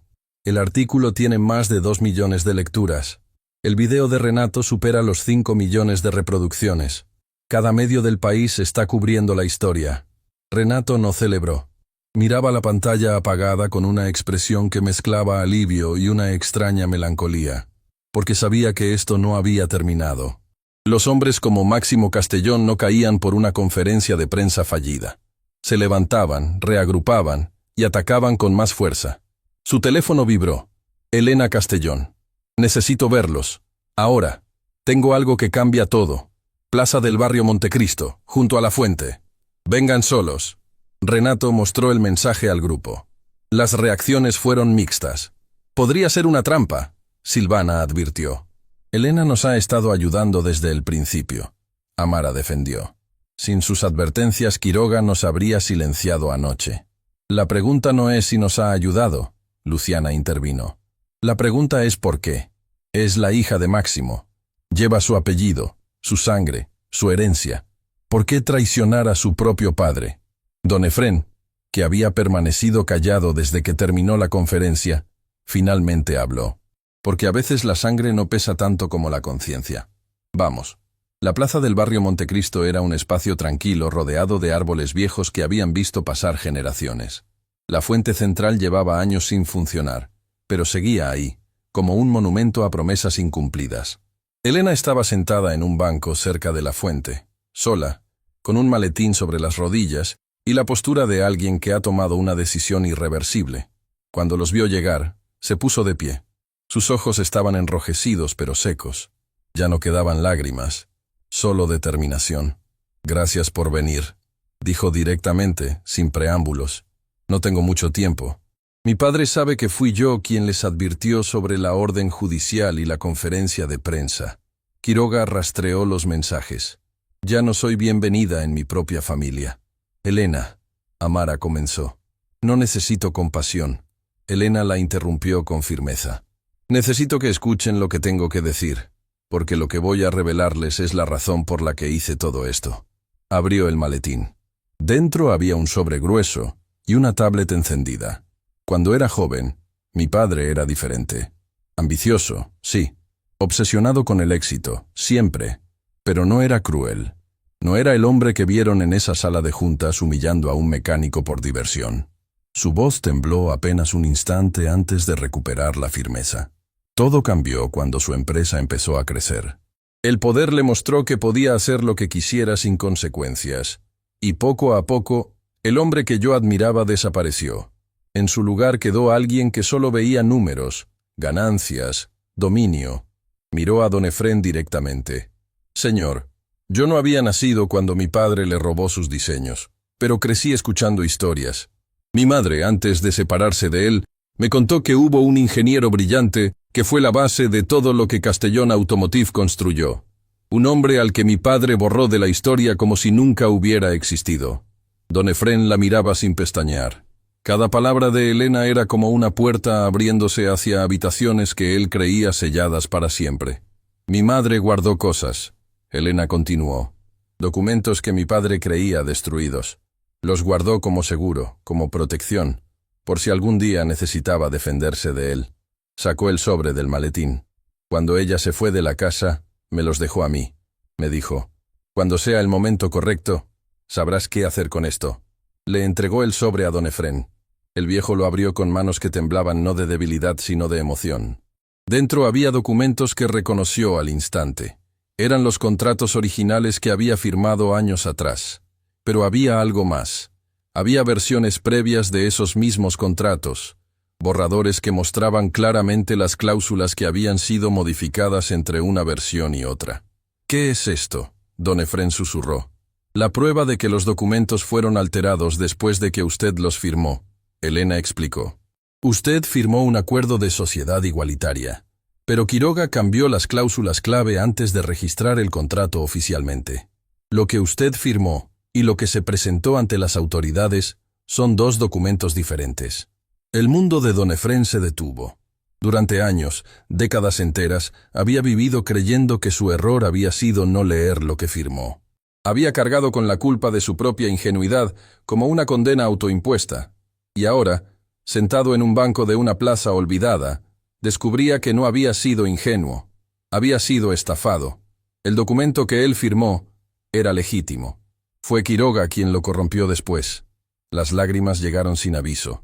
El artículo tiene más de 2 millones de lecturas. El video de Renato supera los 5 millones de reproducciones. Cada medio del país está cubriendo la historia. Renato no celebró. Miraba la pantalla apagada con una expresión que mezclaba alivio y una extraña melancolía, porque sabía que esto no había terminado. Los hombres como Máximo Castellón no caían por una conferencia de prensa fallida. Se levantaban, reagrupaban y atacaban con más fuerza. Su teléfono vibró. Elena Castellón. Necesito verlos. Ahora. Tengo algo que cambia todo. Plaza del barrio Montecristo, junto a la fuente. Vengan solos. Renato mostró el mensaje al grupo. Las reacciones fueron mixtas. Podría ser una trampa, Silvana advirtió. Elena nos ha estado ayudando desde el principio, Amara defendió. Sin sus advertencias, Quiroga nos habría silenciado anoche. La pregunta no es si nos ha ayudado, Luciana intervino. La pregunta es por qué. Es la hija de Máximo. Lleva su apellido, su sangre, su herencia. ¿Por qué traicionar a su propio padre? Don Efrén, que había permanecido callado desde que terminó la conferencia, finalmente habló. Porque a veces la sangre no pesa tanto como la conciencia. Vamos. La plaza del barrio Montecristo era un espacio tranquilo rodeado de árboles viejos que habían visto pasar generaciones. La fuente central llevaba años sin funcionar, pero seguía ahí, como un monumento a promesas incumplidas. Elena estaba sentada en un banco cerca de la fuente, sola, con un maletín sobre las rodillas y la postura de alguien que ha tomado una decisión irreversible. Cuando los vio llegar, se puso de pie. Sus ojos estaban enrojecidos pero secos. Ya no quedaban lágrimas, solo determinación. «Gracias por venir», dijo directamente, sin preámbulos. «No tengo mucho tiempo. Mi padre sabe que fui yo quien les advirtió sobre la orden judicial y la conferencia de prensa». Quiroga rastreó los mensajes. «Ya no soy bienvenida en mi propia familia». «Elena», Amara comenzó. «No necesito compasión». Elena la interrumpió con firmeza. «Necesito que escuchen lo que tengo que decir, porque lo que voy a revelarles es la razón por la que hice todo esto». Abrió el maletín. Dentro había un sobre grueso y una tablet encendida. Cuando era joven, mi padre era diferente. Ambicioso, sí. Obsesionado con el éxito, siempre. Pero no era cruel. No era el hombre que vieron en esa sala de juntas humillando a un mecánico por diversión. Su voz tembló apenas un instante antes de recuperar la firmeza. Todo cambió cuando su empresa empezó a crecer. El poder le mostró que podía hacer lo que quisiera sin consecuencias. Y poco a poco, el hombre que yo admiraba desapareció. En su lugar quedó alguien que solo veía números, ganancias, dominio. Miró a don Efrén directamente. «Señor, yo no había nacido cuando mi padre le robó sus diseños, pero crecí escuchando historias. Mi madre, antes de separarse de él, me contó que hubo un ingeniero brillante que fue la base de todo lo que Castellón Automotive construyó. Un hombre al que mi padre borró de la historia como si nunca hubiera existido». Don Efrén la miraba sin pestañear. Cada palabra de Elena era como una puerta abriéndose hacia habitaciones que él creía selladas para siempre. «Mi madre guardó cosas», Elena continuó. «Documentos que mi padre creía destruidos. Los guardó como seguro, como protección, por si algún día necesitaba defenderse de él». Sacó el sobre del maletín. «Cuando ella se fue de la casa, me los dejó a mí», me dijo. «Cuando sea el momento correcto, sabrás qué hacer con esto». Le entregó el sobre a don Efrén. El viejo lo abrió con manos que temblaban no de debilidad sino de emoción. Dentro había documentos que reconoció al instante. Eran los contratos originales que había firmado años atrás. Pero había algo más. Había versiones previas de esos mismos contratos, borradores que mostraban claramente las cláusulas que habían sido modificadas entre una versión y otra. «¿Qué es esto?», don Efrén susurró. «La prueba de que los documentos fueron alterados después de que usted los firmó», Elena explicó. «Usted firmó un acuerdo de sociedad igualitaria, pero Quiroga cambió las cláusulas clave antes de registrar el contrato oficialmente. Lo que usted firmó y lo que se presentó ante las autoridades son dos documentos diferentes». El mundo de don Efrén se detuvo. Durante años, décadas enteras, había vivido creyendo que su error había sido no leer lo que firmó. Había cargado con la culpa de su propia ingenuidad como una condena autoimpuesta, y ahora, sentado en un banco de una plaza olvidada, descubría que no había sido ingenuo, había sido estafado. El documento que él firmó era legítimo. Fue Quiroga quien lo corrompió después. Las lágrimas llegaron sin aviso.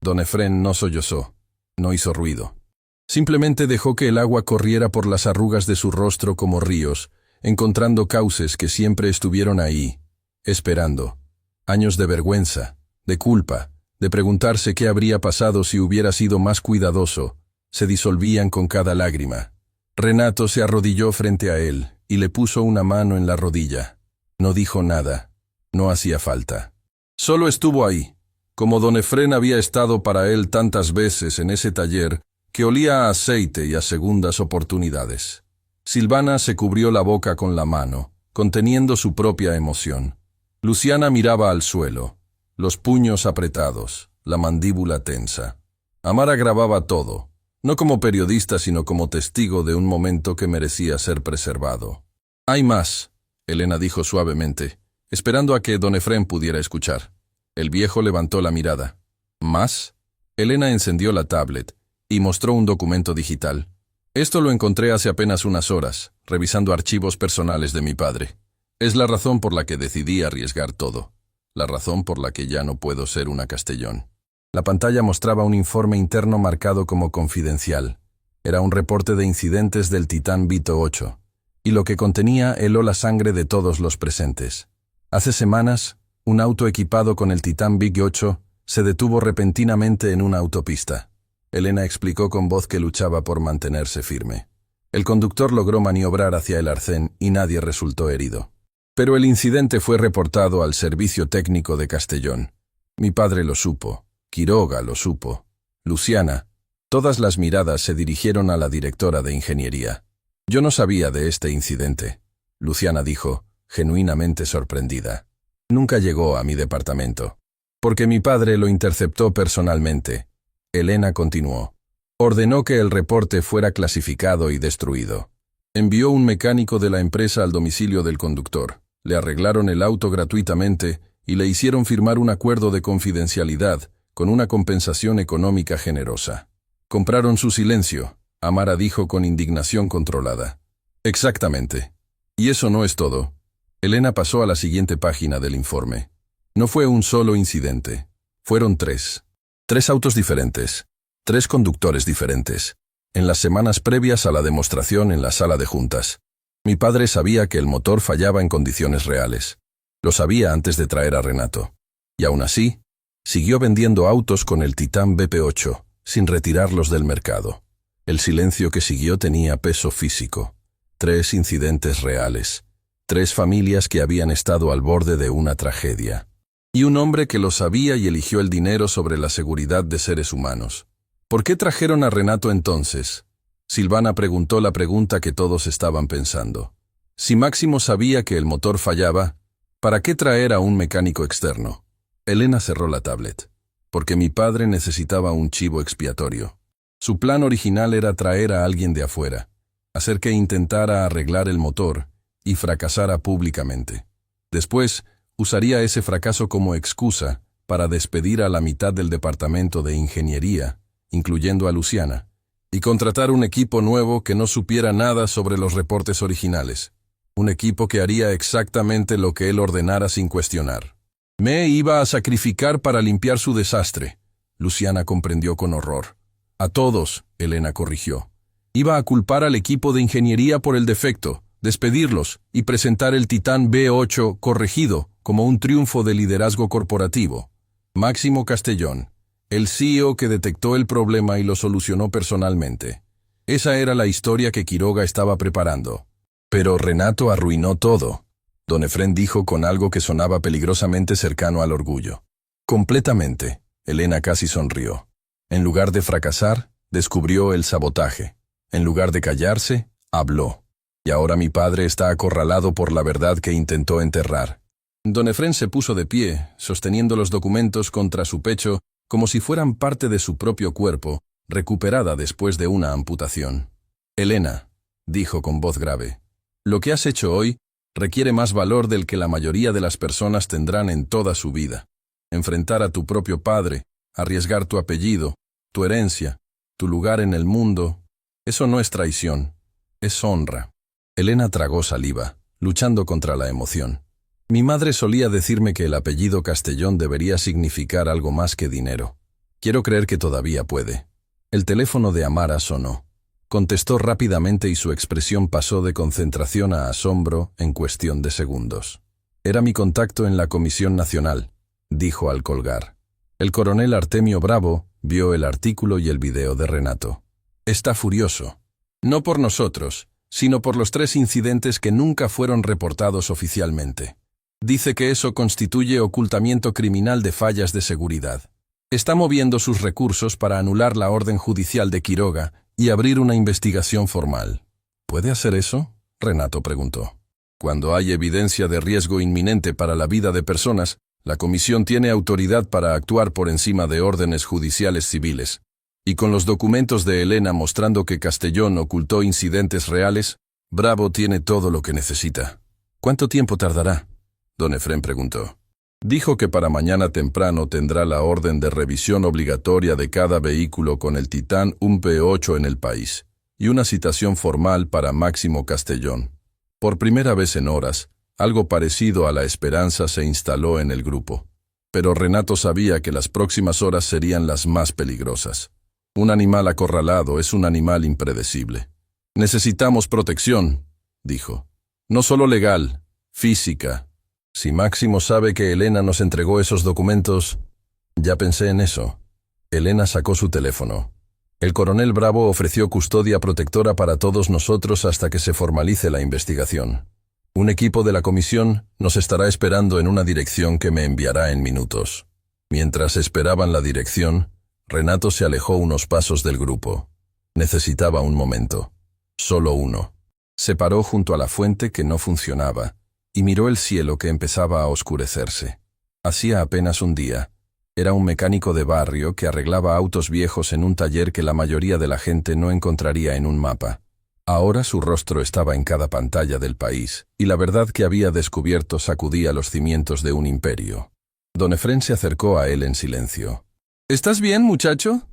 Don Efrén no sollozó, no hizo ruido. Simplemente dejó que el agua corriera por las arrugas de su rostro como ríos, encontrando cauces que siempre estuvieron ahí, esperando. Años de vergüenza, de culpa, de preguntarse qué habría pasado si hubiera sido más cuidadoso, se disolvían con cada lágrima. Renato se arrodilló frente a él y le puso una mano en la rodilla. No dijo nada, no hacía falta. Solo estuvo ahí, como don Efrén había estado para él tantas veces en ese taller que olía a aceite y a segundas oportunidades. Silvana se cubrió la boca con la mano, conteniendo su propia emoción. Luciana miraba al suelo, los puños apretados, la mandíbula tensa. Amara grababa todo, no como periodista sino como testigo de un momento que merecía ser preservado. «Hay más», Elena dijo suavemente, esperando a que don Efrén pudiera escuchar. El viejo levantó la mirada. «¿Más?». Elena encendió la tablet y mostró un documento digital. «Esto lo encontré hace apenas unas horas, revisando archivos personales de mi padre. Es la razón por la que decidí arriesgar todo. La razón por la que ya no puedo ser una Castellón». La pantalla mostraba un informe interno marcado como confidencial. Era un reporte de incidentes del Titán Vito 8, y lo que contenía heló la sangre de todos los presentes. Hace semanas, un auto equipado con el Titán Big 8 se detuvo repentinamente en una autopista. Elena explicó con voz que luchaba por mantenerse firme. El conductor logró maniobrar hacia el arcén y nadie resultó herido. Pero el incidente fue reportado al servicio técnico de Castellón. Mi padre lo supo, Quiroga lo supo, Luciana. Todas las miradas se dirigieron a la directora de ingeniería. Yo no sabía de este incidente, Luciana dijo, genuinamente sorprendida. Nunca llegó a mi departamento. Porque mi padre lo interceptó personalmente. Elena continuó. Ordenó que el reporte fuera clasificado y destruido. Envió un mecánico de la empresa al domicilio del conductor. Le arreglaron el auto gratuitamente y le hicieron firmar un acuerdo de confidencialidad con una compensación económica generosa. Compraron su silencio, Amara dijo con indignación controlada. Exactamente. Y eso no es todo. Elena pasó a la siguiente página del informe. No fue un solo incidente. Fueron 3. 3 autos diferentes. 3 conductores diferentes. En las semanas previas a la demostración en la sala de juntas. Mi padre sabía que el motor fallaba en condiciones reales. Lo sabía antes de traer a Renato. Y aún así, siguió vendiendo autos con el Titán BP8, sin retirarlos del mercado. El silencio que siguió tenía peso físico. 3 incidentes reales. 3 familias que habían estado al borde de una tragedia. Y un hombre que lo sabía y eligió el dinero sobre la seguridad de seres humanos. ¿Por qué trajeron a Renato entonces? Silvana preguntó la pregunta que todos estaban pensando. Si Máximo sabía que el motor fallaba, ¿para qué traer a un mecánico externo? Elena cerró la tablet. Porque mi padre necesitaba un chivo expiatorio. Su plan original era traer a alguien de afuera, hacer que intentara arreglar el motor y fracasara públicamente. Después, usaría ese fracaso como excusa para despedir a la mitad del departamento de ingeniería, incluyendo a Luciana, y contratar un equipo nuevo que no supiera nada sobre los reportes originales. Un equipo que haría exactamente lo que él ordenara sin cuestionar. Me iba a sacrificar para limpiar su desastre, Luciana comprendió con horror. A todos, Elena corrigió. Iba a culpar al equipo de ingeniería por el defecto, despedirlos y presentar el Titán B8 corregido como un triunfo de liderazgo corporativo. Máximo Castellón, el CEO que detectó el problema y lo solucionó personalmente. Esa era la historia que Quiroga estaba preparando. Pero Renato arruinó todo, don Efrén dijo con algo que sonaba peligrosamente cercano al orgullo. Completamente, Elena casi sonrió. En lugar de fracasar, descubrió el sabotaje. En lugar de callarse, habló. Y ahora mi padre está acorralado por la verdad que intentó enterrar. Don Efrén se puso de pie, sosteniendo los documentos contra su pecho como si fueran parte de su propio cuerpo, recuperada después de una amputación. Elena, dijo con voz grave, lo que has hecho hoy requiere más valor del que la mayoría de las personas tendrán en toda su vida. Enfrentar a tu propio padre, arriesgar tu apellido, tu herencia, tu lugar en el mundo, eso no es traición, es honra. Elena tragó saliva, luchando contra la emoción. Mi madre solía decirme que el apellido Castellón debería significar algo más que dinero. Quiero creer que todavía puede. El teléfono de Amara sonó. Contestó rápidamente y su expresión pasó de concentración a asombro en cuestión de segundos. Era mi contacto en la Comisión Nacional, dijo al colgar. El coronel Artemio Bravo vio el artículo y el video de Renato. Está furioso. No por nosotros, sino por los 3 incidentes que nunca fueron reportados oficialmente. Dice que eso constituye ocultamiento criminal de fallas de seguridad. Está moviendo sus recursos para anular la orden judicial de Quiroga y abrir una investigación formal. ¿Puede hacer eso? Renato preguntó. Cuando hay evidencia de riesgo inminente para la vida de personas, la comisión tiene autoridad para actuar por encima de órdenes judiciales civiles. Y con los documentos de Elena mostrando que Castellón ocultó incidentes reales, Bravo tiene todo lo que necesita. ¿Cuánto tiempo tardará? Don Efrén preguntó. Dijo que para mañana temprano tendrá la orden de revisión obligatoria de cada vehículo con el Titán P8 en el país, y una citación formal para Máximo Castellón. Por primera vez en horas, algo parecido a la esperanza se instaló en el grupo. Pero Renato sabía que las próximas horas serían las más peligrosas. Un animal acorralado es un animal impredecible. Necesitamos protección, dijo. No solo legal, física. Si Máximo sabe que Elena nos entregó esos documentos... Ya pensé en eso. Elena sacó su teléfono. El coronel Bravo ofreció custodia protectora para todos nosotros hasta que se formalice la investigación. Un equipo de la comisión nos estará esperando en una dirección que me enviará en minutos. Mientras esperaban la dirección, Renato se alejó unos pasos del grupo. Necesitaba un momento. Solo uno. Se paró junto a la fuente que no funcionaba y miró el cielo que empezaba a oscurecerse. Hacía apenas un día. Era un mecánico de barrio que arreglaba autos viejos en un taller que la mayoría de la gente no encontraría en un mapa. Ahora su rostro estaba en cada pantalla del país, y la verdad que había descubierto sacudía los cimientos de un imperio. Don Efrén se acercó a él en silencio. ¿Estás bien, muchacho?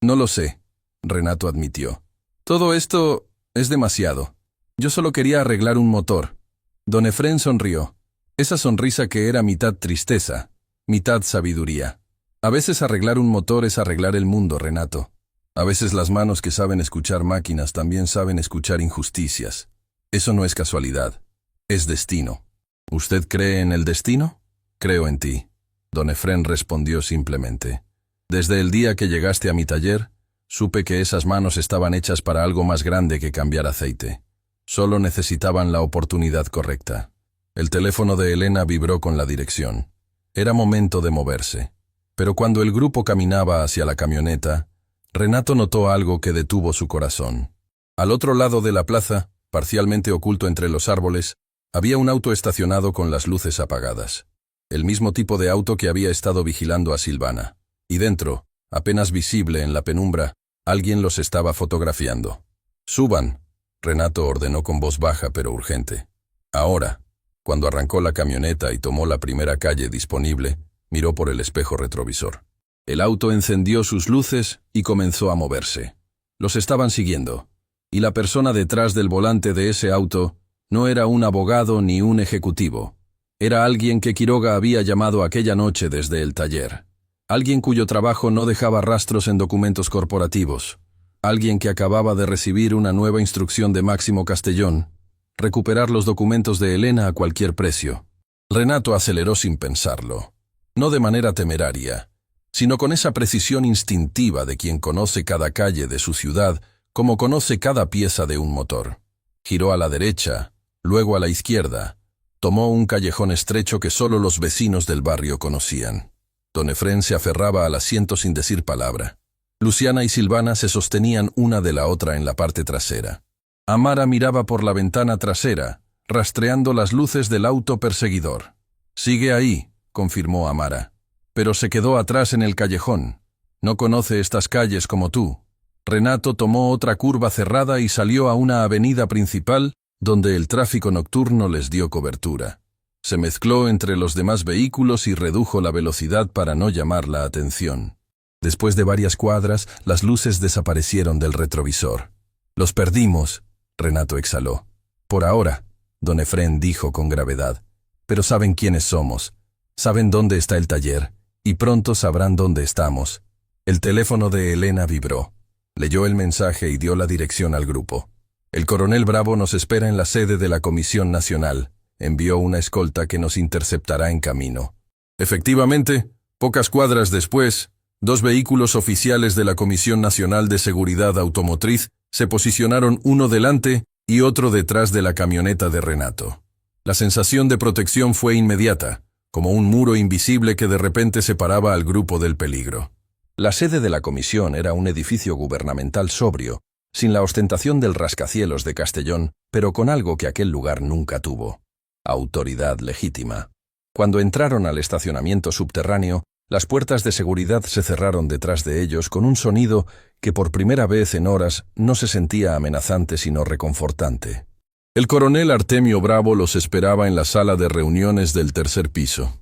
No lo sé, Renato admitió. Todo esto es demasiado. Yo solo quería arreglar un motor. Don Efrén sonrió. Esa sonrisa que era mitad tristeza, mitad sabiduría. A veces arreglar un motor es arreglar el mundo, Renato. A veces las manos que saben escuchar máquinas también saben escuchar injusticias. Eso no es casualidad, es destino. ¿Usted cree en el destino? Creo en ti. Don Efrén respondió simplemente. Desde el día que llegaste a mi taller, supe que esas manos estaban hechas para algo más grande que cambiar aceite. Solo necesitaban la oportunidad correcta. El teléfono de Elena vibró con la dirección. Era momento de moverse. Pero cuando el grupo caminaba hacia la camioneta, Renato notó algo que detuvo su corazón. Al otro lado de la plaza, parcialmente oculto entre los árboles, había un auto estacionado con las luces apagadas. El mismo tipo de auto que había estado vigilando a Silvana. Y dentro, apenas visible en la penumbra, alguien los estaba fotografiando. «Suban», Renato ordenó con voz baja pero urgente. Ahora, cuando arrancó la camioneta y tomó la primera calle disponible, miró por el espejo retrovisor. El auto encendió sus luces y comenzó a moverse. Los estaban siguiendo, y la persona detrás del volante de ese auto no era un abogado ni un ejecutivo. Era alguien que Quiroga había llamado aquella noche desde el taller. Alguien cuyo trabajo no dejaba rastros en documentos corporativos. Alguien que acababa de recibir una nueva instrucción de Máximo Castellón: recuperar los documentos de Elena a cualquier precio. Renato aceleró sin pensarlo. No de manera temeraria, sino con esa precisión instintiva de quien conoce cada calle de su ciudad como conoce cada pieza de un motor. Giró a la derecha, luego a la izquierda. Tomó un callejón estrecho que solo los vecinos del barrio conocían. Don Efrén se aferraba al asiento sin decir palabra. Luciana y Silvana se sostenían una de la otra en la parte trasera. Amara miraba por la ventana trasera, rastreando las luces del auto perseguidor. «Sigue ahí», confirmó Amara. «Pero se quedó atrás en el callejón. No conoce estas calles como tú». Renato tomó otra curva cerrada y salió a una avenida principal donde el tráfico nocturno les dio cobertura. Se mezcló entre los demás vehículos y redujo la velocidad para no llamar la atención. Después de varias cuadras, las luces desaparecieron del retrovisor. «Los perdimos», Renato exhaló. «Por ahora», don Efrén dijo con gravedad. «Pero saben quiénes somos. Saben dónde está el taller, y pronto sabrán dónde estamos». El teléfono de Elena vibró. Leyó el mensaje y dio la dirección al grupo. «El coronel Bravo nos espera en la sede de la Comisión Nacional. Envió una escolta que nos interceptará en camino». Efectivamente, pocas cuadras después, 2 vehículos oficiales de la Comisión Nacional de Seguridad Automotriz se posicionaron uno delante y otro detrás de la camioneta de Renato. La sensación de protección fue inmediata, como un muro invisible que de repente separaba al grupo del peligro. La sede de la comisión era un edificio gubernamental sobrio, sin la ostentación del rascacielos de Castellón, pero con algo que aquel lugar nunca tuvo: autoridad legítima. Cuando entraron al estacionamiento subterráneo, las puertas de seguridad se cerraron detrás de ellos con un sonido que por primera vez en horas no se sentía amenazante sino reconfortante. El coronel Artemio Bravo los esperaba en la sala de reuniones del 3er piso.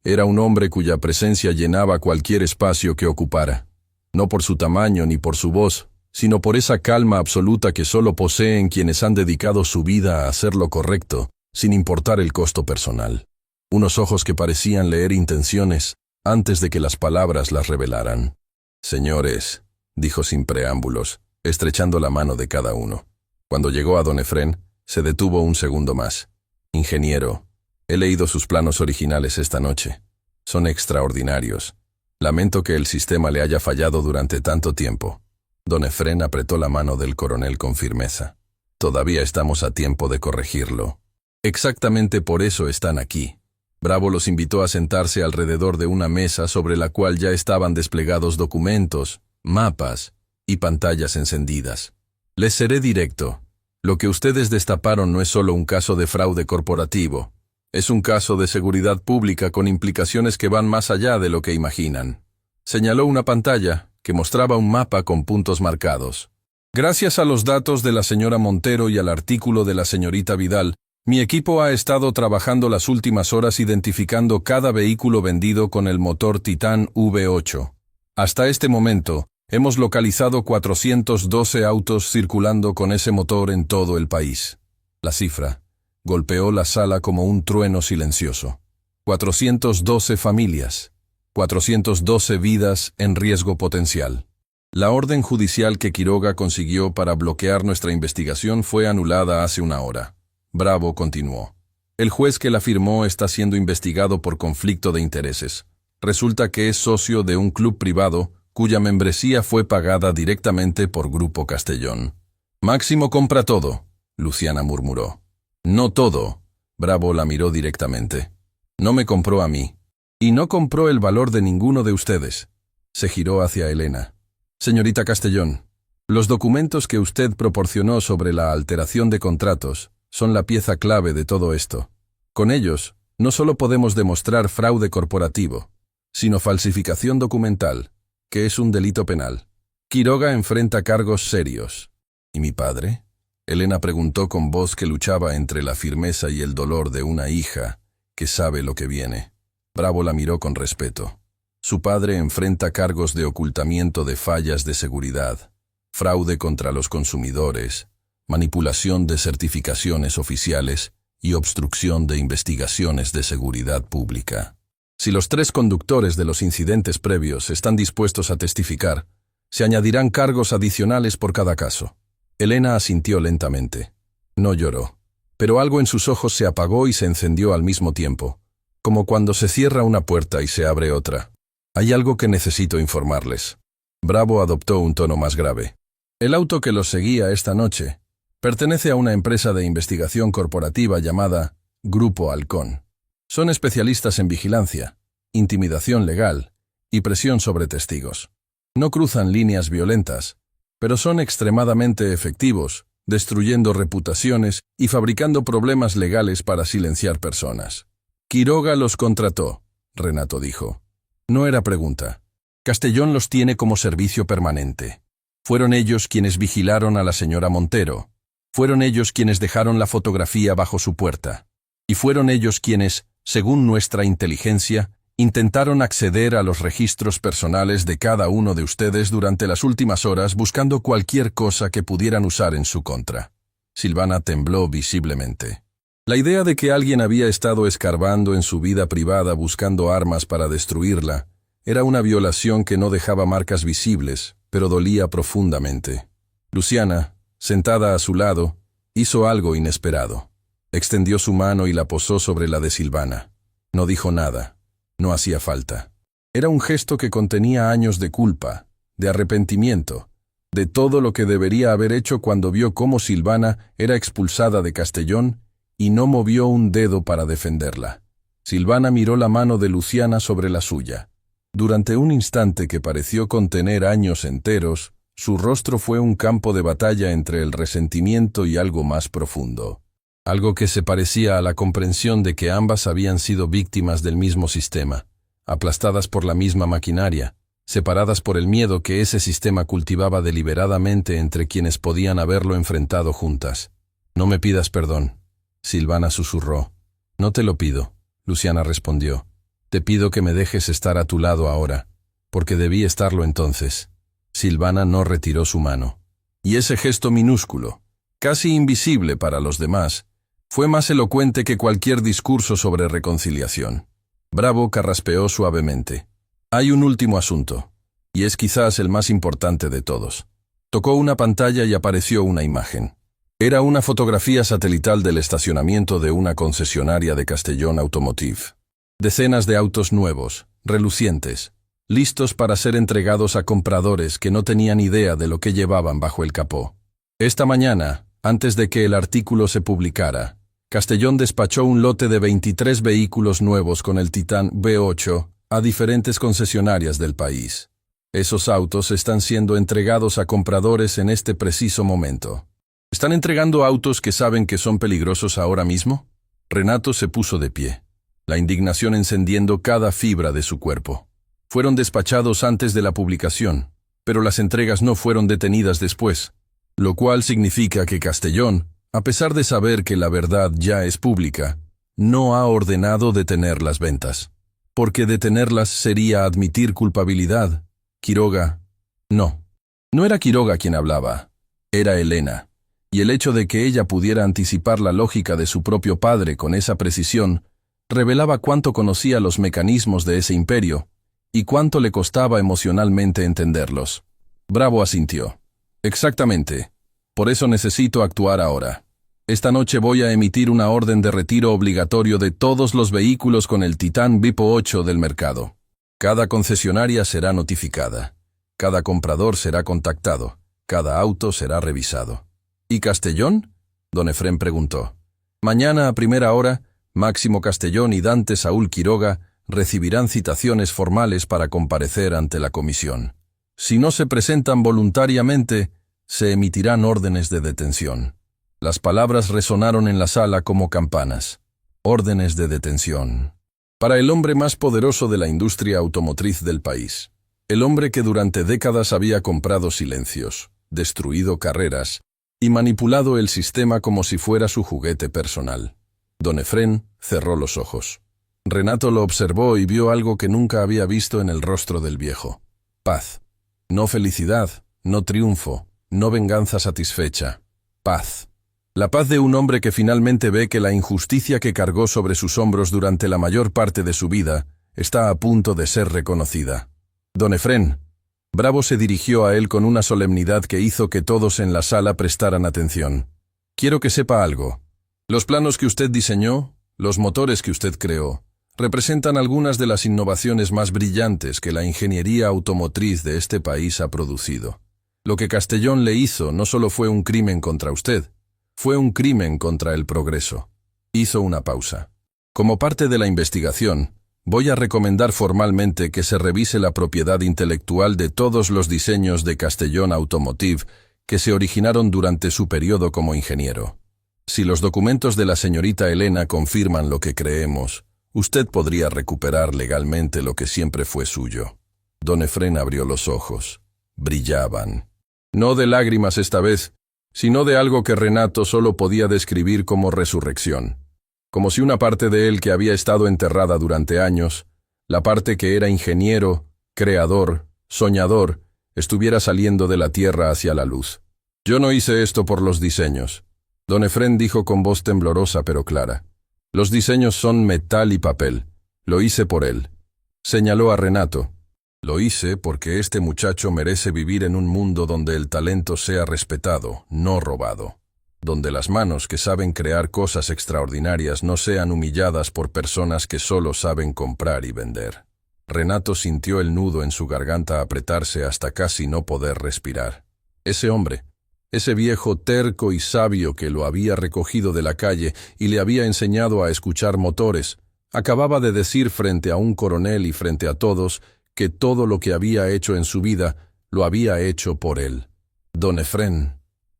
Era un hombre cuya presencia llenaba cualquier espacio que ocupara, no por su tamaño ni por su voz, sino por esa calma absoluta que solo poseen quienes han dedicado su vida a hacer lo correcto, sin importar el costo personal. Unos ojos que parecían leer intenciones antes de que las palabras las revelaran. «Señores», dijo sin preámbulos, estrechando la mano de cada uno. Cuando llegó a don Efrén, se detuvo un segundo más. Ingeniero, he leído sus planos originales esta noche. Son extraordinarios. Lamento que el sistema le haya fallado durante tanto tiempo. Don Efrén apretó la mano del coronel con firmeza. Todavía estamos a tiempo de corregirlo. Exactamente por eso están aquí. Bravo los invitó a sentarse alrededor de una mesa sobre la cual ya estaban desplegados documentos, mapas y pantallas encendidas. Les seré directo. Lo que ustedes destaparon no es solo un caso de fraude corporativo. Es un caso de seguridad pública con implicaciones que van más allá de lo que imaginan. Señaló una pantalla que mostraba un mapa con puntos marcados. Gracias a los datos de la señora Montero y al artículo de la señorita Vidal, mi equipo ha estado trabajando las últimas horas identificando cada vehículo vendido con el motor Titan V8. Hasta este momento, hemos localizado 412 autos circulando con ese motor en todo el país. La cifra golpeó la sala como un trueno silencioso. 412 familias, 412 vidas en riesgo potencial. La orden judicial que Quiroga consiguió para bloquear nuestra investigación fue anulada hace una hora. Bravo continuó. El juez que la firmó está siendo investigado por conflicto de intereses. Resulta que es socio de un club privado cuya membresía fue pagada directamente por Grupo Castellón. Máximo compra todo, Luciana murmuró. No todo. Bravo la miró directamente. No me compró a mí. Y no compró el valor de ninguno de ustedes. Se giró hacia Elena. Señorita Castellón, los documentos que usted proporcionó sobre la alteración de contratos son la pieza clave de todo esto. Con ellos, no solo podemos demostrar fraude corporativo, sino falsificación documental, que es un delito penal. Quiroga enfrenta cargos serios. ¿Y mi padre? Elena preguntó con voz que luchaba entre la firmeza y el dolor de una hija que sabe lo que viene. Bravo la miró con respeto. Su padre enfrenta cargos de ocultamiento de fallas de seguridad, fraude contra los consumidores, manipulación de certificaciones oficiales y obstrucción de investigaciones de seguridad pública. Si los 3 conductores de los incidentes previos están dispuestos a testificar, se añadirán cargos adicionales por cada caso. Elena asintió lentamente. No lloró, pero algo en sus ojos se apagó y se encendió al mismo tiempo, como cuando se cierra una puerta y se abre otra. Hay algo que necesito informarles. Bravo adoptó un tono más grave. El auto que los seguía esta noche pertenece a una empresa de investigación corporativa llamada Grupo Halcón. Son especialistas en vigilancia, intimidación legal y presión sobre testigos. No cruzan líneas violentas, pero son extremadamente efectivos, destruyendo reputaciones y fabricando problemas legales para silenciar personas. Quiroga los contrató, Renato dijo. No era pregunta. Castellón los tiene como servicio permanente. Fueron ellos quienes vigilaron a la señora Montero. Fueron ellos quienes dejaron la fotografía bajo su puerta. Y fueron ellos quienes, según nuestra inteligencia, intentaron acceder a los registros personales de cada uno de ustedes durante las últimas horas buscando cualquier cosa que pudieran usar en su contra. Silvana tembló visiblemente. La idea de que alguien había estado escarbando en su vida privada buscando armas para destruirla era una violación que no dejaba marcas visibles, pero dolía profundamente. Luciana, sentada a su lado, hizo algo inesperado. Extendió su mano y la posó sobre la de Silvana. No dijo nada. No hacía falta. Era un gesto que contenía años de culpa, de arrepentimiento, de todo lo que debería haber hecho cuando vio cómo Silvana era expulsada de Castellón y no movió un dedo para defenderla. Silvana miró la mano de Luciana sobre la suya. Durante un instante que pareció contener años enteros, su rostro fue un campo de batalla entre el resentimiento y algo más profundo. Algo que se parecía a la comprensión de que ambas habían sido víctimas del mismo sistema, aplastadas por la misma maquinaria, separadas por el miedo que ese sistema cultivaba deliberadamente entre quienes podían haberlo enfrentado juntas. «No me pidas perdón», Silvana susurró. «No te lo pido», Luciana respondió. «Te pido que me dejes estar a tu lado ahora, porque debí estarlo entonces». Silvana no retiró su mano. Y ese gesto minúsculo, casi invisible para los demás, fue más elocuente que cualquier discurso sobre reconciliación. Bravo carraspeó suavemente. «Hay un último asunto. Y es quizás el más importante de todos. Tocó una pantalla y apareció una imagen. Era una fotografía satelital del estacionamiento de una concesionaria de Castellón Automotive. Decenas de autos nuevos, relucientes, listos para ser entregados a compradores que no tenían idea de lo que llevaban bajo el capó. Esta mañana, antes de que el artículo se publicara, Castellón despachó un lote de 23 vehículos nuevos con el Titán V8 a diferentes concesionarias del país. Esos autos están siendo entregados a compradores en este preciso momento. ¿Están entregando autos que saben que son peligrosos ahora mismo? Renato se puso de pie, la indignación encendiendo cada fibra de su cuerpo. Fueron despachados antes de la publicación, pero las entregas no fueron detenidas después, lo cual significa que Castellón, a pesar de saber que la verdad ya es pública, no ha ordenado detener las ventas. Porque detenerlas sería admitir culpabilidad. Quiroga, no. No era Quiroga quien hablaba, era Elena. Y el hecho de que ella pudiera anticipar la lógica de su propio padre con esa precisión, revelaba cuánto conocía los mecanismos de ese imperio, y cuánto le costaba emocionalmente entenderlos. Bravo asintió. Exactamente. Por eso necesito actuar ahora. Esta noche voy a emitir una orden de retiro obligatorio de todos los vehículos con el Titán V8 del mercado. Cada concesionaria será notificada. Cada comprador será contactado. Cada auto será revisado. ¿Y Castellón? Don Efrén preguntó. Mañana a primera hora, Máximo Castellón y Dante Saúl Quiroga recibirán citaciones formales para comparecer ante la comisión. Si no se presentan voluntariamente, se emitirán órdenes de detención. Las palabras resonaron en la sala como campanas. Órdenes de detención. Para el hombre más poderoso de la industria automotriz del país. El hombre que durante décadas había comprado silencios, destruido carreras, y manipulado el sistema como si fuera su juguete personal. Don Efrén cerró los ojos. Renato lo observó y vio algo que nunca había visto en el rostro del viejo. Paz. No felicidad, no triunfo, no venganza satisfecha. Paz. La paz de un hombre que finalmente ve que la injusticia que cargó sobre sus hombros durante la mayor parte de su vida está a punto de ser reconocida. Don Efrén. Bravo se dirigió a él con una solemnidad que hizo que todos en la sala prestaran atención. Quiero que sepa algo. Los planos que usted diseñó, los motores que usted creó, representan algunas de las innovaciones más brillantes que la ingeniería automotriz de este país ha producido. Lo que Castellón le hizo no solo fue un crimen contra usted, fue un crimen contra el progreso. Hizo una pausa. Como parte de la investigación, voy a recomendar formalmente que se revise la propiedad intelectual de todos los diseños de Castellón Automotive que se originaron durante su periodo como ingeniero. Si los documentos de la señorita Elena confirman lo que creemos, usted podría recuperar legalmente lo que siempre fue suyo. Don Efrén abrió los ojos. Brillaban. No de lágrimas esta vez, sino de algo que Renato solo podía describir como resurrección. Como si una parte de él que había estado enterrada durante años, la parte que era ingeniero, creador, soñador, estuviera saliendo de la tierra hacia la luz. Yo no hice esto por los diseños. Don Efrén dijo con voz temblorosa pero clara. Los diseños son metal y papel. Lo hice por él. Señaló a Renato. Lo hice porque este muchacho merece vivir en un mundo donde el talento sea respetado, no robado. Donde las manos que saben crear cosas extraordinarias no sean humilladas por personas que solo saben comprar y vender. Renato sintió el nudo en su garganta apretarse hasta casi no poder respirar. Ese hombre, ese viejo terco y sabio que lo había recogido de la calle y le había enseñado a escuchar motores, acababa de decir frente a un coronel y frente a todos que todo lo que había hecho en su vida lo había hecho por él. Don Efrén.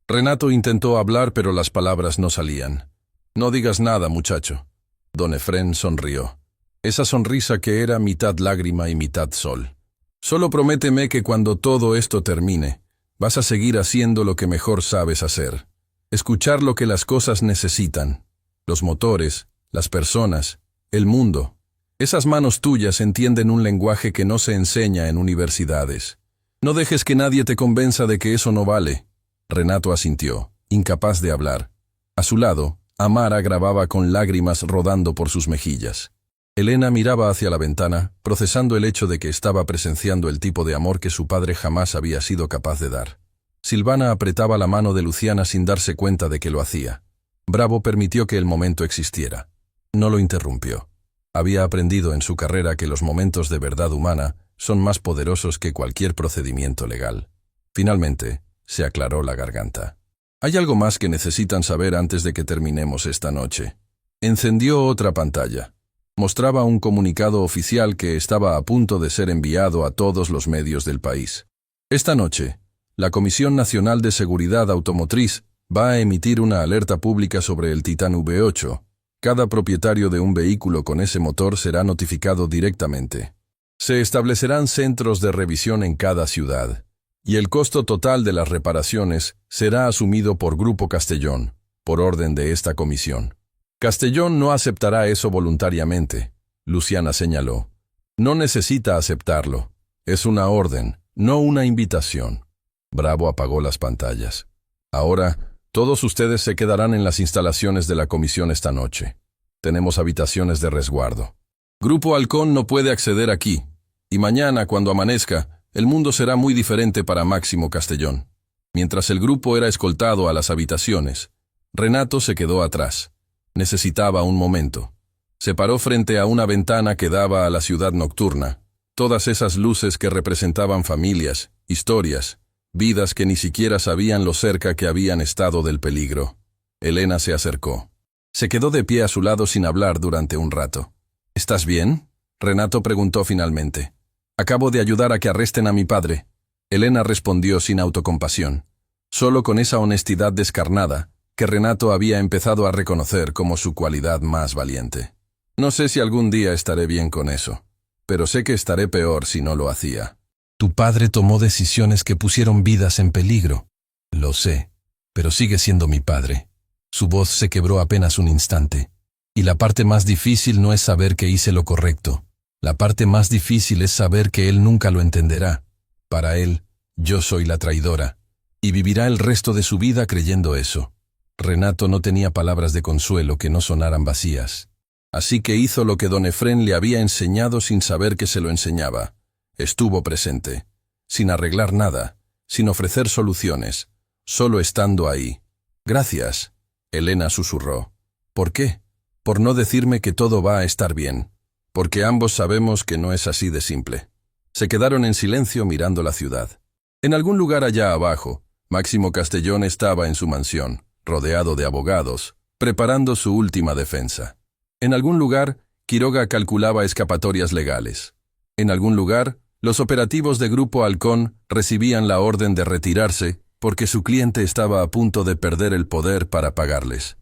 Renato intentó hablar, pero las palabras no salían. No digas nada, muchacho. Don Efrén sonrió. Esa sonrisa que era mitad lágrima y mitad sol. Solo prométeme que cuando todo esto termine, vas a seguir haciendo lo que mejor sabes hacer. Escuchar lo que las cosas necesitan. Los motores, las personas, el mundo. Esas manos tuyas entienden un lenguaje que no se enseña en universidades. No dejes que nadie te convenza de que eso no vale. Renato asintió, incapaz de hablar. A su lado, Amara grababa con lágrimas rodando por sus mejillas. Elena miraba hacia la ventana, procesando el hecho de que estaba presenciando el tipo de amor que su padre jamás había sido capaz de dar. Silvana apretaba la mano de Luciana sin darse cuenta de que lo hacía. Bravo permitió que el momento existiera. No lo interrumpió. Había aprendido en su carrera que los momentos de verdad humana son más poderosos que cualquier procedimiento legal. Finalmente, se aclaró la garganta. Hay algo más que necesitan saber antes de que terminemos esta noche. Encendió otra pantalla. Mostraba un comunicado oficial que estaba a punto de ser enviado a todos los medios del país. Esta noche, la Comisión Nacional de Seguridad Automotriz va a emitir una alerta pública sobre el Titán V8. Cada propietario de un vehículo con ese motor será notificado directamente. Se establecerán centros de revisión en cada ciudad, y el costo total de las reparaciones será asumido por Grupo Castellón, por orden de esta comisión. Castellón no aceptará eso voluntariamente, Luciana señaló. No necesita aceptarlo. Es una orden, no una invitación. Bravo apagó las pantallas. Ahora, todos ustedes se quedarán en las instalaciones de la comisión esta noche. Tenemos habitaciones de resguardo. Grupo Halcón no puede acceder aquí, y mañana, cuando amanezca, el mundo será muy diferente para Máximo Castellón. Mientras el grupo era escoltado a las habitaciones, Renato se quedó atrás. Necesitaba un momento. Se paró frente a una ventana que daba a la ciudad nocturna. Todas esas luces que representaban familias, historias, vidas que ni siquiera sabían lo cerca que habían estado del peligro. Elena se acercó. Se quedó de pie a su lado sin hablar durante un rato. ¿Estás bien?, Renato preguntó finalmente. Acabo de ayudar a que arresten a mi padre. Elena respondió sin autocompasión, solo con esa honestidad descarnada que Renato había empezado a reconocer como su cualidad más valiente. No sé si algún día estaré bien con eso, pero sé que estaré peor si no lo hacía. Tu padre tomó decisiones que pusieron vidas en peligro. Lo sé, pero sigue siendo mi padre. Su voz se quebró apenas un instante. Y la parte más difícil no es saber que hice lo correcto. La parte más difícil es saber que él nunca lo entenderá. Para él, yo soy la traidora. Y vivirá el resto de su vida creyendo eso. Renato no tenía palabras de consuelo que no sonaran vacías. Así que hizo lo que don Efrén le había enseñado sin saber que se lo enseñaba. Estuvo presente, sin arreglar nada, sin ofrecer soluciones, solo estando ahí. Gracias, Elena susurró. ¿Por qué? Por no decirme que todo va a estar bien. Porque ambos sabemos que no es así de simple. Se quedaron en silencio mirando la ciudad. En algún lugar allá abajo, Máximo Castellón estaba en su mansión, rodeado de abogados, preparando su última defensa. En algún lugar, Quiroga calculaba escapatorias legales. En algún lugar, los operativos de Grupo Halcón recibían la orden de retirarse porque su cliente estaba a punto de perder el poder para pagarles.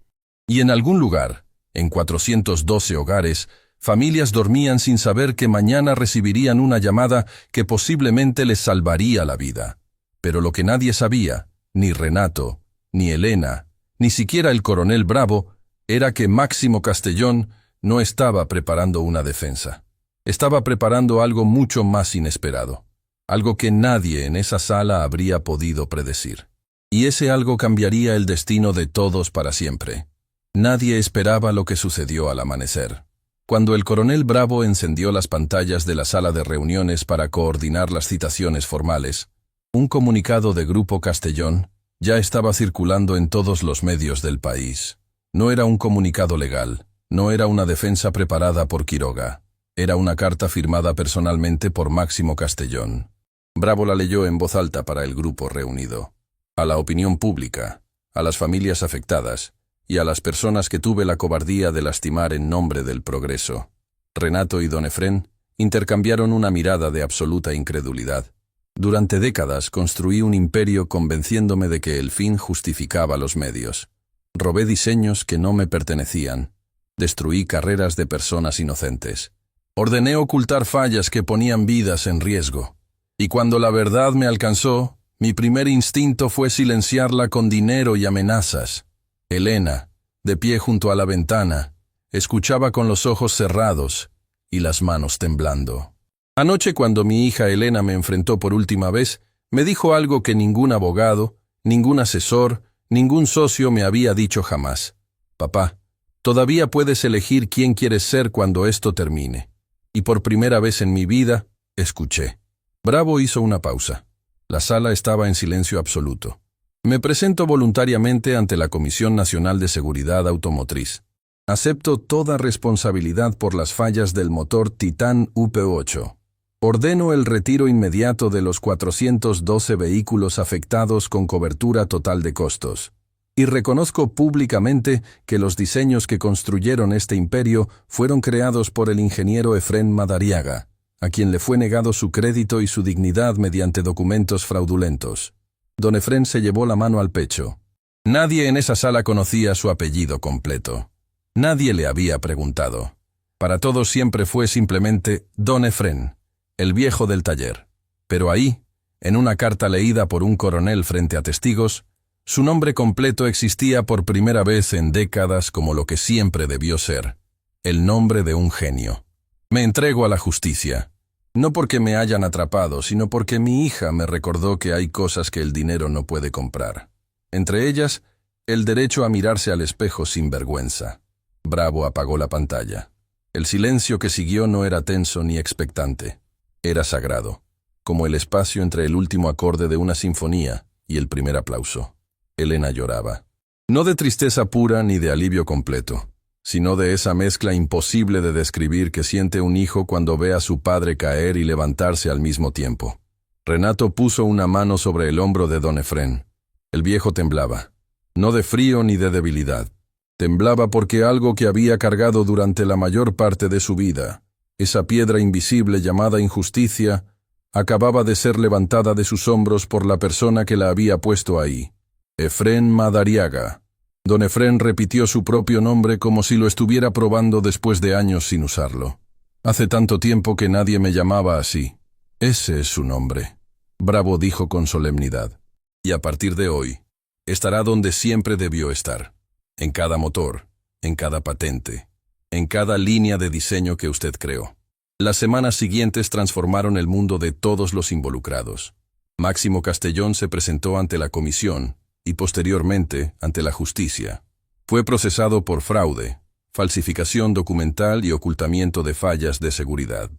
Y en algún lugar, en 412 hogares, familias dormían sin saber que mañana recibirían una llamada que posiblemente les salvaría la vida. Pero lo que nadie sabía, ni Renato, ni Elena, ni siquiera el coronel Bravo, era que Máximo Castellón no estaba preparando una defensa. Estaba preparando algo mucho más inesperado. Algo que nadie en esa sala habría podido predecir. Y ese algo cambiaría el destino de todos para siempre. Nadie esperaba lo que sucedió al amanecer. Cuando el coronel Bravo encendió las pantallas de la sala de reuniones para coordinar las citaciones formales, un comunicado de Grupo Castellón ya estaba circulando en todos los medios del país. No era un comunicado legal, no era una defensa preparada por Quiroga. Era una carta firmada personalmente por Máximo Castellón. Bravo la leyó en voz alta para el grupo reunido. A la opinión pública, a las familias afectadas y a las personas que tuve la cobardía de lastimar en nombre del progreso. Renato y don Efrén intercambiaron una mirada de absoluta incredulidad. Durante décadas construí un imperio convenciéndome de que el fin justificaba los medios. Robé diseños que no me pertenecían. Destruí carreras de personas inocentes. Ordené ocultar fallas que ponían vidas en riesgo. Y cuando la verdad me alcanzó, mi primer instinto fue silenciarla con dinero y amenazas. Elena, de pie junto a la ventana, escuchaba con los ojos cerrados y las manos temblando. Anoche, cuando mi hija Elena me enfrentó por última vez, me dijo algo que ningún abogado, ningún asesor, ningún socio me había dicho jamás. Papá, Todavía puedes elegir quién quieres ser cuando esto termine. Y por primera vez en mi vida, escuché. Bravo hizo una pausa. La sala estaba en silencio absoluto. Me presento voluntariamente ante la Comisión Nacional de Seguridad Automotriz. Acepto toda responsabilidad por las fallas del motor Titan UP8. Ordeno el retiro inmediato de los 412 vehículos afectados con cobertura total de costos. Y reconozco públicamente que los diseños que construyeron este imperio fueron creados por el ingeniero Efrén Madariaga, a quien le fue negado su crédito y su dignidad mediante documentos fraudulentos. Don Efrén se llevó la mano al pecho. Nadie en esa sala conocía su apellido completo. Nadie le había preguntado. Para todos siempre fue simplemente Don Efrén, el viejo del taller. Pero ahí, en una carta leída por un coronel frente a testigos, su nombre completo existía por primera vez en décadas como lo que siempre debió ser, el nombre de un genio. Me entrego a la justicia, no porque me hayan atrapado, sino porque mi hija me recordó que hay cosas que el dinero no puede comprar. Entre ellas, el derecho a mirarse al espejo sin vergüenza. Bravo apagó la pantalla. El silencio que siguió no era tenso ni expectante. Era sagrado, como el espacio entre el último acorde de una sinfonía y el primer aplauso. Elena lloraba. No de tristeza pura ni de alivio completo, sino de esa mezcla imposible de describir que siente un hijo cuando ve a su padre caer y levantarse al mismo tiempo. Renato puso una mano sobre el hombro de don Efrén. El viejo temblaba, no de frío ni de debilidad. Temblaba porque algo que había cargado durante la mayor parte de su vida, esa piedra invisible llamada injusticia, acababa de ser levantada de sus hombros por la persona que la había puesto ahí. Efrén Madariaga. Don Efrén repitió su propio nombre como si lo estuviera probando después de años sin usarlo. Hace tanto tiempo que nadie me llamaba así. Ese es su nombre. Bravo dijo con solemnidad. Y a partir de hoy, estará donde siempre debió estar. En cada motor, en cada patente, en cada línea de diseño que usted creó. Las semanas siguientes transformaron el mundo de todos los involucrados. Máximo Castellón se presentó ante la comisión y posteriormente ante la justicia. Fue procesado por fraude, falsificación documental y ocultamiento de fallas de seguridad.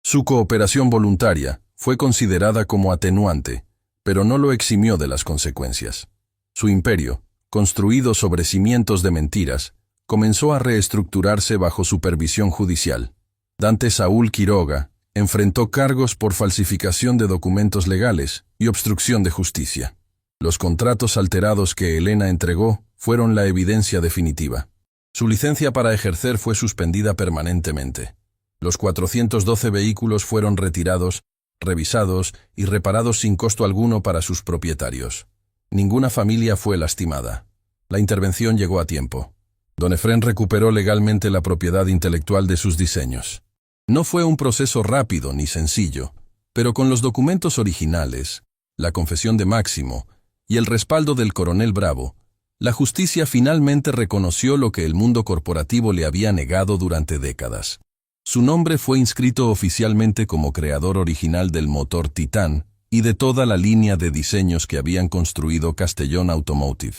Su cooperación voluntaria fue considerada como atenuante, pero no lo eximió de las consecuencias. Su imperio, construido sobre cimientos de mentiras, comenzó a reestructurarse bajo supervisión judicial. Dante Saúl Quiroga enfrentó cargos por falsificación de documentos legales y obstrucción de justicia. Los contratos alterados que Elena entregó fueron la evidencia definitiva. Su licencia para ejercer fue suspendida permanentemente. Los 412 vehículos fueron retirados, revisados y reparados sin costo alguno para sus propietarios. Ninguna familia fue lastimada. La intervención llegó a tiempo. Don Efrén recuperó legalmente la propiedad intelectual de sus diseños. No fue un proceso rápido ni sencillo, pero con los documentos originales, la confesión de Máximo y el respaldo del coronel Bravo, la justicia finalmente reconoció lo que el mundo corporativo le había negado durante décadas. Su nombre fue inscrito oficialmente como creador original del motor Titan y de toda la línea de diseños que habían construido Castellón Automotive.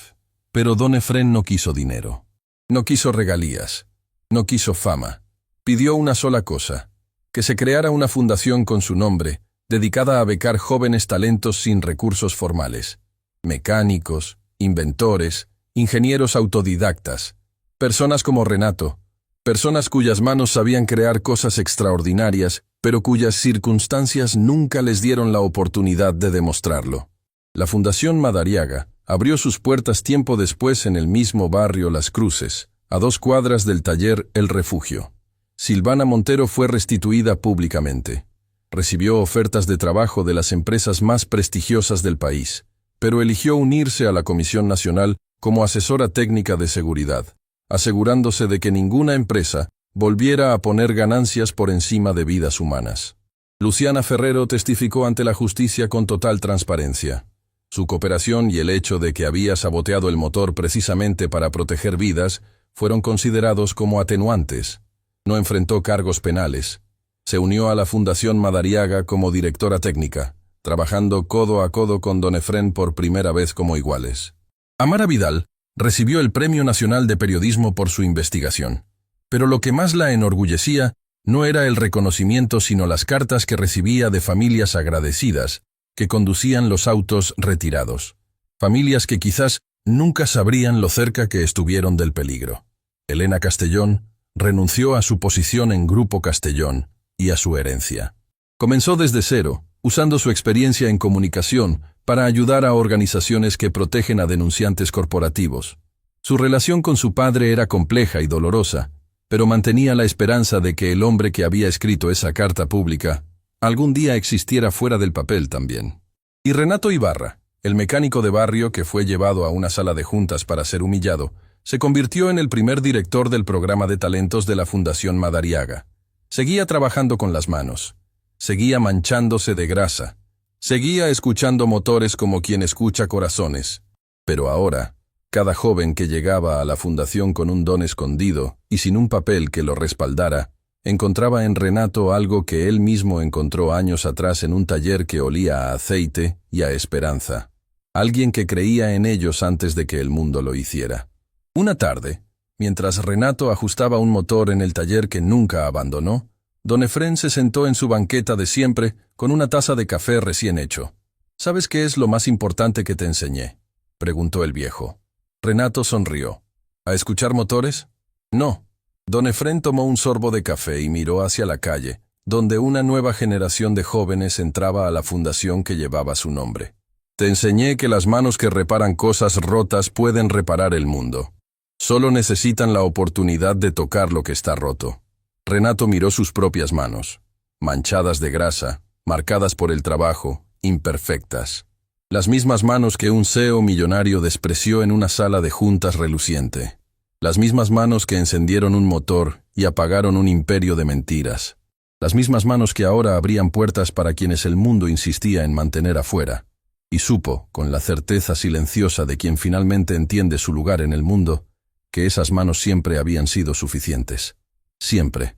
Pero don Efrén no quiso dinero. No quiso regalías. No quiso fama. Pidió una sola cosa: que se creara una fundación con su nombre, dedicada a becar jóvenes talentos sin recursos formales. Mecánicos, inventores, ingenieros autodidactas, personas como Renato, personas cuyas manos sabían crear cosas extraordinarias, pero cuyas circunstancias nunca les dieron la oportunidad de demostrarlo. La Fundación Madariaga abrió sus puertas tiempo después en el mismo barrio Las Cruces, a 2 cuadras del taller El Refugio. Silvana Montero fue restituida públicamente. Recibió ofertas de trabajo de las empresas más prestigiosas del país, pero eligió unirse a la Comisión Nacional como asesora técnica de seguridad, asegurándose de que ninguna empresa volviera a poner ganancias por encima de vidas humanas. Luciana Ferrero testificó ante la justicia con total transparencia. Su cooperación y el hecho de que había saboteado el motor precisamente para proteger vidas fueron considerados como atenuantes. No enfrentó cargos penales. Se unió a la Fundación Madariaga como directora técnica, trabajando codo a codo con don Efrén por primera vez como iguales. Amara Vidal, Recibió el Premio Nacional de Periodismo por su investigación. Pero lo que más la enorgullecía no era el reconocimiento, sino las cartas que recibía de familias agradecidas que conducían los autos retirados. Familias que quizás nunca sabrían lo cerca que estuvieron del peligro. Elena Castellón renunció a su posición en Grupo Castellón y a su herencia. Comenzó desde cero, usando su experiencia en comunicación para ayudar a organizaciones que protegen a denunciantes corporativos. Su relación con su padre era compleja y dolorosa, pero mantenía la esperanza de que el hombre que había escrito esa carta pública algún día existiera fuera del papel también. Y Renato Ibarra, el mecánico de barrio que fue llevado a una sala de juntas para ser humillado, se convirtió en el primer director del programa de talentos de la Fundación Madariaga. Seguía trabajando con las manos. Seguía manchándose de grasa. Seguía escuchando motores como quien escucha corazones. Pero ahora, cada joven que llegaba a la fundación con un don escondido y sin un papel que lo respaldara, encontraba en Renato algo que él mismo encontró años atrás en un taller que olía a aceite y a esperanza. Alguien que creía en ellos antes de que el mundo lo hiciera. Una tarde, mientras Renato ajustaba un motor en el taller que nunca abandonó, don Efrén se sentó en su banqueta de siempre con una taza de café recién hecho. ¿Sabes qué es lo más importante que te enseñé?, preguntó el viejo. Renato sonrió. ¿A escuchar motores? No. Don Efrén tomó un sorbo de café y miró hacia la calle, donde una nueva generación de jóvenes entraba a la fundación que llevaba su nombre. Te enseñé que las manos que reparan cosas rotas pueden reparar el mundo. Solo necesitan la oportunidad de tocar lo que está roto. Renato miró sus propias manos, manchadas de grasa, marcadas por el trabajo, imperfectas. Las mismas manos que un CEO millonario despreció en una sala de juntas reluciente. Las mismas manos que encendieron un motor y apagaron un imperio de mentiras. Las mismas manos que ahora abrían puertas para quienes el mundo insistía en mantener afuera. Y supo, con la certeza silenciosa de quien finalmente entiende su lugar en el mundo, que esas manos siempre habían sido suficientes. Siempre.